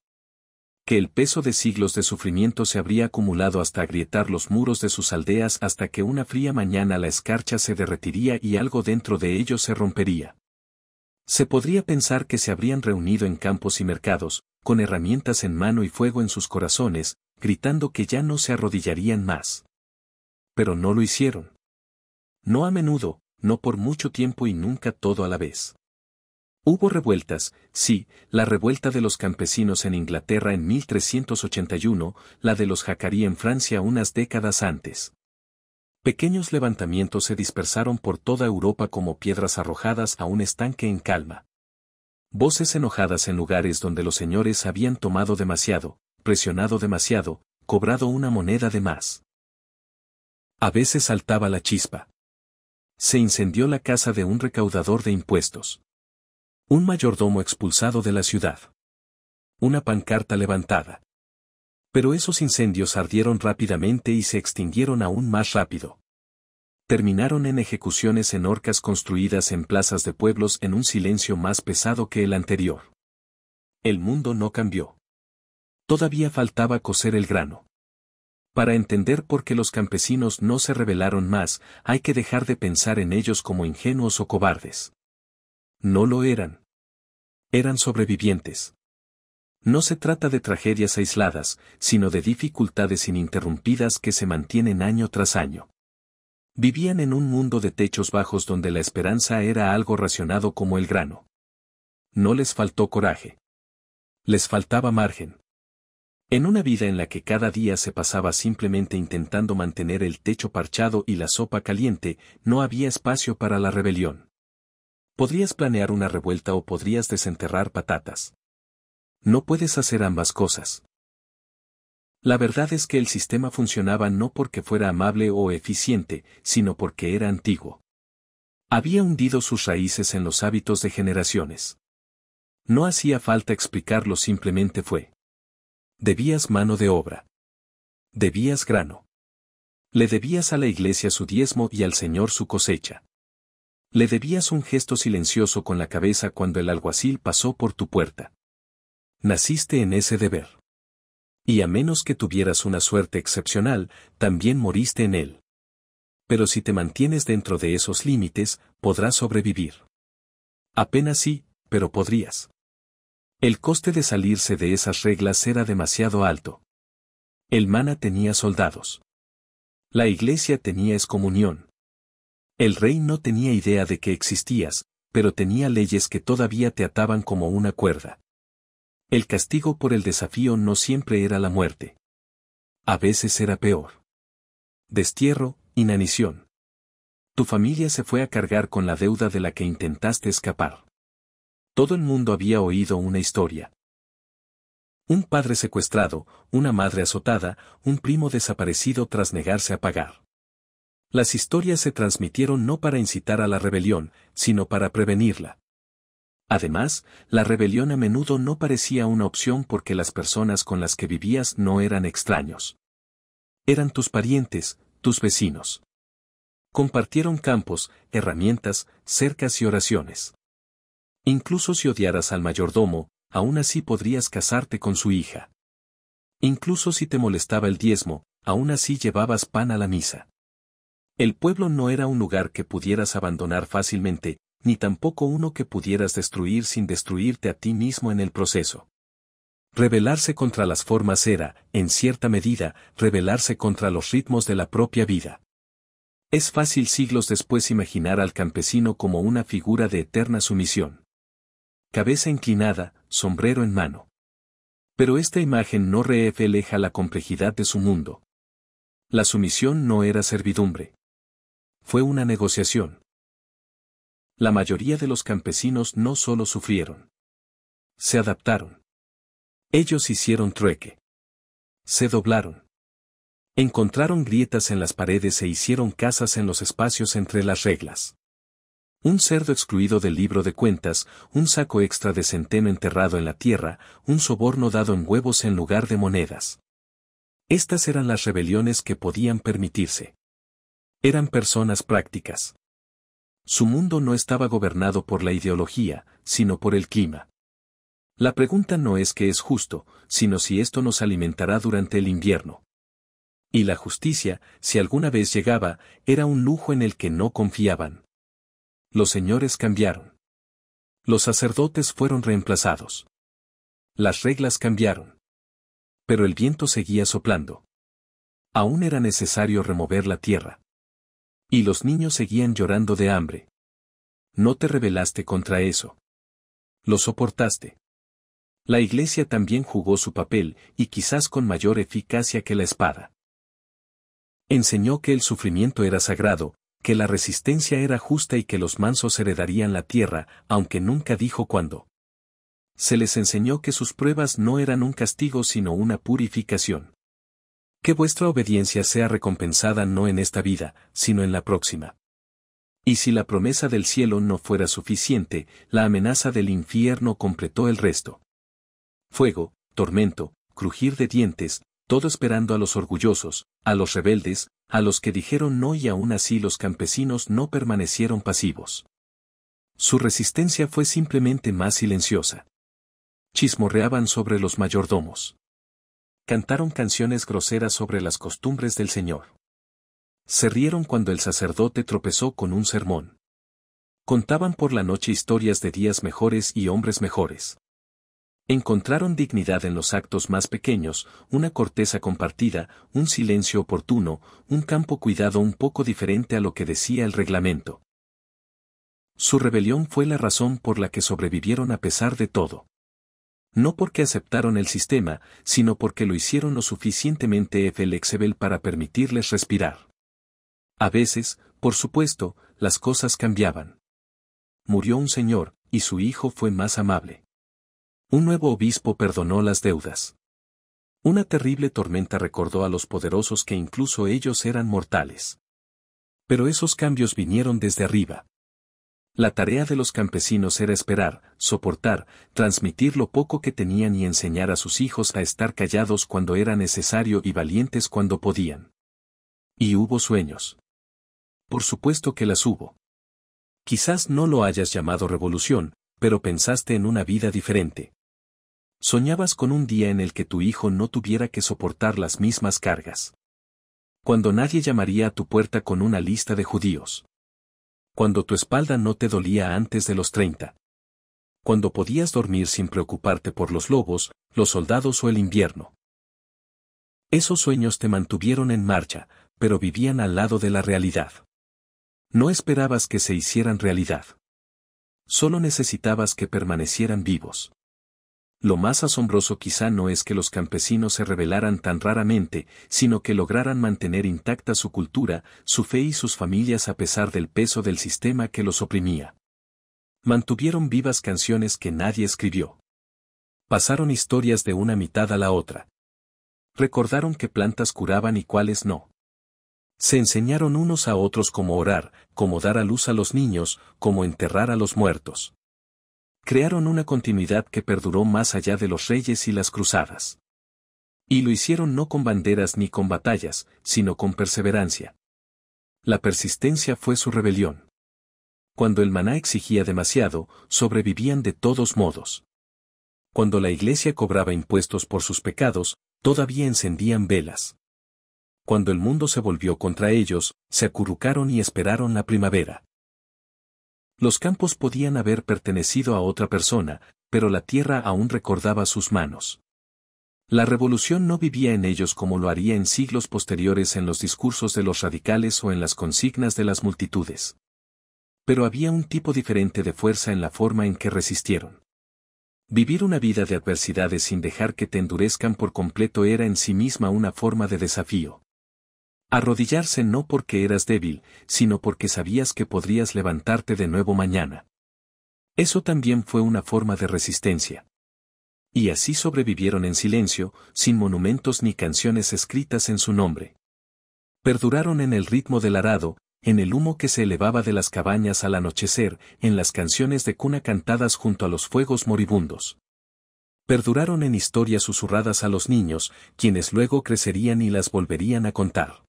Que el peso de siglos de sufrimiento se habría acumulado hasta agrietar los muros de sus aldeas hasta que una fría mañana la escarcha se derretiría y algo dentro de ellos se rompería. Se podría pensar que se habrían reunido en campos y mercados, con herramientas en mano y fuego en sus corazones, gritando que ya no se arrodillarían más. Pero no lo hicieron. No a menudo, no por mucho tiempo y nunca todo a la vez. Hubo revueltas, sí, la revuelta de los campesinos en Inglaterra en 1381, la de los jacarí en Francia unas décadas antes. Pequeños levantamientos se dispersaron por toda Europa como piedras arrojadas a un estanque en calma. Voces enojadas en lugares donde los señores habían tomado demasiado, presionado demasiado, cobrado una moneda de más. A veces saltaba la chispa. Se incendió la casa de un recaudador de impuestos. Un mayordomo expulsado de la ciudad. Una pancarta levantada. Pero esos incendios ardieron rápidamente y se extinguieron aún más rápido. Terminaron en ejecuciones en horcas construidas en plazas de pueblos en un silencio más pesado que el anterior. El mundo no cambió. Todavía faltaba cocer el grano. Para entender por qué los campesinos no se rebelaron más, hay que dejar de pensar en ellos como ingenuos o cobardes. No lo eran. Eran sobrevivientes. No se trata de tragedias aisladas, sino de dificultades ininterrumpidas que se mantienen año tras año. Vivían en un mundo de techos bajos donde la esperanza era algo racionado como el grano. No les faltó coraje. Les faltaba margen. En una vida en la que cada día se pasaba simplemente intentando mantener el techo parchado y la sopa caliente, no había espacio para la rebelión. Podrías planear una revuelta o podrías desenterrar patatas. No puedes hacer ambas cosas. La verdad es que el sistema funcionaba no porque fuera amable o eficiente, sino porque era antiguo. Había hundido sus raíces en los hábitos de generaciones. No hacía falta explicarlo, simplemente fue. Debías mano de obra. Debías grano. Le debías a la iglesia su diezmo y al Señor su cosecha. Le debías un gesto silencioso con la cabeza cuando el alguacil pasó por tu puerta. Naciste en ese deber. Y a menos que tuvieras una suerte excepcional, también moriste en él. Pero si te mantienes dentro de esos límites, podrás sobrevivir. Apenas sí, pero podrías. El coste de salirse de esas reglas era demasiado alto. El maná tenía soldados. La iglesia tenía excomunión. El rey no tenía idea de que existías, pero tenía leyes que todavía te ataban como una cuerda. El castigo por el desafío no siempre era la muerte. A veces era peor. Destierro, inanición. Tu familia se fue a cargar con la deuda de la que intentaste escapar. Todo el mundo había oído una historia. Un padre secuestrado, una madre azotada, un primo desaparecido tras negarse a pagar. Las historias se transmitieron no para incitar a la rebelión, sino para prevenirla. Además, la rebelión a menudo no parecía una opción porque las personas con las que vivías no eran extraños. Eran tus parientes, tus vecinos. Compartieron campos, herramientas, cercas y oraciones. Incluso si odiaras al mayordomo, aún así podrías casarte con su hija. Incluso si te molestaba el diezmo, aún así llevabas pan a la misa. El pueblo no era un lugar que pudieras abandonar fácilmente, ni tampoco uno que pudieras destruir sin destruirte a ti mismo en el proceso. Rebelarse contra las formas era, en cierta medida, rebelarse contra los ritmos de la propia vida. Es fácil siglos después imaginar al campesino como una figura de eterna sumisión. Cabeza inclinada, sombrero en mano. Pero esta imagen no refleja la complejidad de su mundo. La sumisión no era servidumbre. Fue una negociación. La mayoría de los campesinos no solo sufrieron. Se adaptaron. Ellos hicieron trueque. Se doblaron. Encontraron grietas en las paredes e hicieron casas en los espacios entre las reglas. Un cerdo excluido del libro de cuentas, un saco extra de centeno enterrado en la tierra, un soborno dado en huevos en lugar de monedas. Estas eran las rebeliones que podían permitirse. Eran personas prácticas. Su mundo no estaba gobernado por la ideología, sino por el clima. La pregunta no es qué es justo, sino si esto nos alimentará durante el invierno. Y la justicia, si alguna vez llegaba, era un lujo en el que no confiaban. Los señores cambiaron. Los sacerdotes fueron reemplazados. Las reglas cambiaron. Pero el viento seguía soplando. Aún era necesario remover la tierra. Y los niños seguían llorando de hambre. No te rebelaste contra eso. Lo soportaste. La iglesia también jugó su papel, y quizás con mayor eficacia que la espada. Enseñó que el sufrimiento era sagrado, que la resistencia era justa y que los mansos heredarían la tierra, aunque nunca dijo cuándo. Se les enseñó que sus pruebas no eran un castigo sino una purificación. Que vuestra obediencia sea recompensada no en esta vida, sino en la próxima. Y si la promesa del cielo no fuera suficiente, la amenaza del infierno completó el resto. Fuego, tormento, crujir de dientes, todo esperando a los orgullosos, a los rebeldes, a los que dijeron no, y aún así los campesinos no permanecieron pasivos. Su resistencia fue simplemente más silenciosa. Chismorreaban sobre los mayordomos. Cantaron canciones groseras sobre las costumbres del Señor. Se rieron cuando el sacerdote tropezó con un sermón. Contaban por la noche historias de días mejores y hombres mejores. Encontraron dignidad en los actos más pequeños, una corteza compartida, un silencio oportuno, un campo cuidado un poco diferente a lo que decía el reglamento. Su rebelión fue la razón por la que sobrevivieron a pesar de todo. No porque aceptaron el sistema, sino porque lo hicieron lo suficientemente flexible para permitirles respirar. A veces, por supuesto, las cosas cambiaban. Murió un señor, y su hijo fue más amable. Un nuevo obispo perdonó las deudas. Una terrible tormenta recordó a los poderosos que incluso ellos eran mortales. Pero esos cambios vinieron desde arriba. La tarea de los campesinos era esperar, soportar, transmitir lo poco que tenían y enseñar a sus hijos a estar callados cuando era necesario y valientes cuando podían. Y hubo sueños. Por supuesto que las hubo. Quizás no lo hayas llamado revolución, pero pensaste en una vida diferente. Soñabas con un día en el que tu hijo no tuviera que soportar las mismas cargas. Cuando nadie llamaría a tu puerta con una lista de judíos. Cuando tu espalda no te dolía antes de los 30. Cuando podías dormir sin preocuparte por los lobos, los soldados o el invierno. Esos sueños te mantuvieron en marcha, pero vivían al lado de la realidad. No esperabas que se hicieran realidad. Solo necesitabas que permanecieran vivos. Lo más asombroso quizá no es que los campesinos se rebelaran tan raramente, sino que lograran mantener intacta su cultura, su fe y sus familias a pesar del peso del sistema que los oprimía. Mantuvieron vivas canciones que nadie escribió. Pasaron historias de una mitad a la otra. Recordaron qué plantas curaban y cuáles no. Se enseñaron unos a otros cómo orar, cómo dar a luz a los niños, cómo enterrar a los muertos. Crearon una continuidad que perduró más allá de los reyes y las cruzadas. Y lo hicieron no con banderas ni con batallas, sino con perseverancia. La persistencia fue su rebelión. Cuando el maná exigía demasiado, sobrevivían de todos modos. Cuando la iglesia cobraba impuestos por sus pecados, todavía encendían velas. Cuando el mundo se volvió contra ellos, se acurrucaron y esperaron la primavera. Los campos podían haber pertenecido a otra persona, pero la tierra aún recordaba sus manos. La revolución no vivía en ellos como lo haría en siglos posteriores en los discursos de los radicales o en las consignas de las multitudes. Pero había un tipo diferente de fuerza en la forma en que resistieron. Vivir una vida de adversidades sin dejar que te endurezcan por completo era en sí misma una forma de desafío. Arrodillarse no porque eras débil, sino porque sabías que podrías levantarte de nuevo mañana. Eso también fue una forma de resistencia. Y así sobrevivieron en silencio, sin monumentos ni canciones escritas en su nombre. Perduraron en el ritmo del arado, en el humo que se elevaba de las cabañas al anochecer, en las canciones de cuna cantadas junto a los fuegos moribundos. Perduraron en historias susurradas a los niños, quienes luego crecerían y las volverían a contar.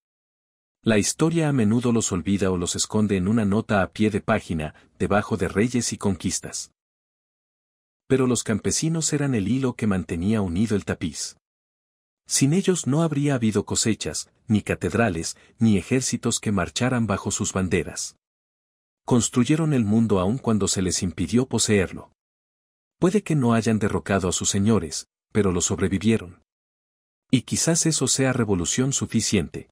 La historia a menudo los olvida o los esconde en una nota a pie de página, debajo de reyes y conquistas. Pero los campesinos eran el hilo que mantenía unido el tapiz. Sin ellos no habría habido cosechas, ni catedrales, ni ejércitos que marcharan bajo sus banderas. Construyeron el mundo aun cuando se les impidió poseerlo. Puede que no hayan derrocado a sus señores, pero lo sobrevivieron. Y quizás eso sea revolución suficiente.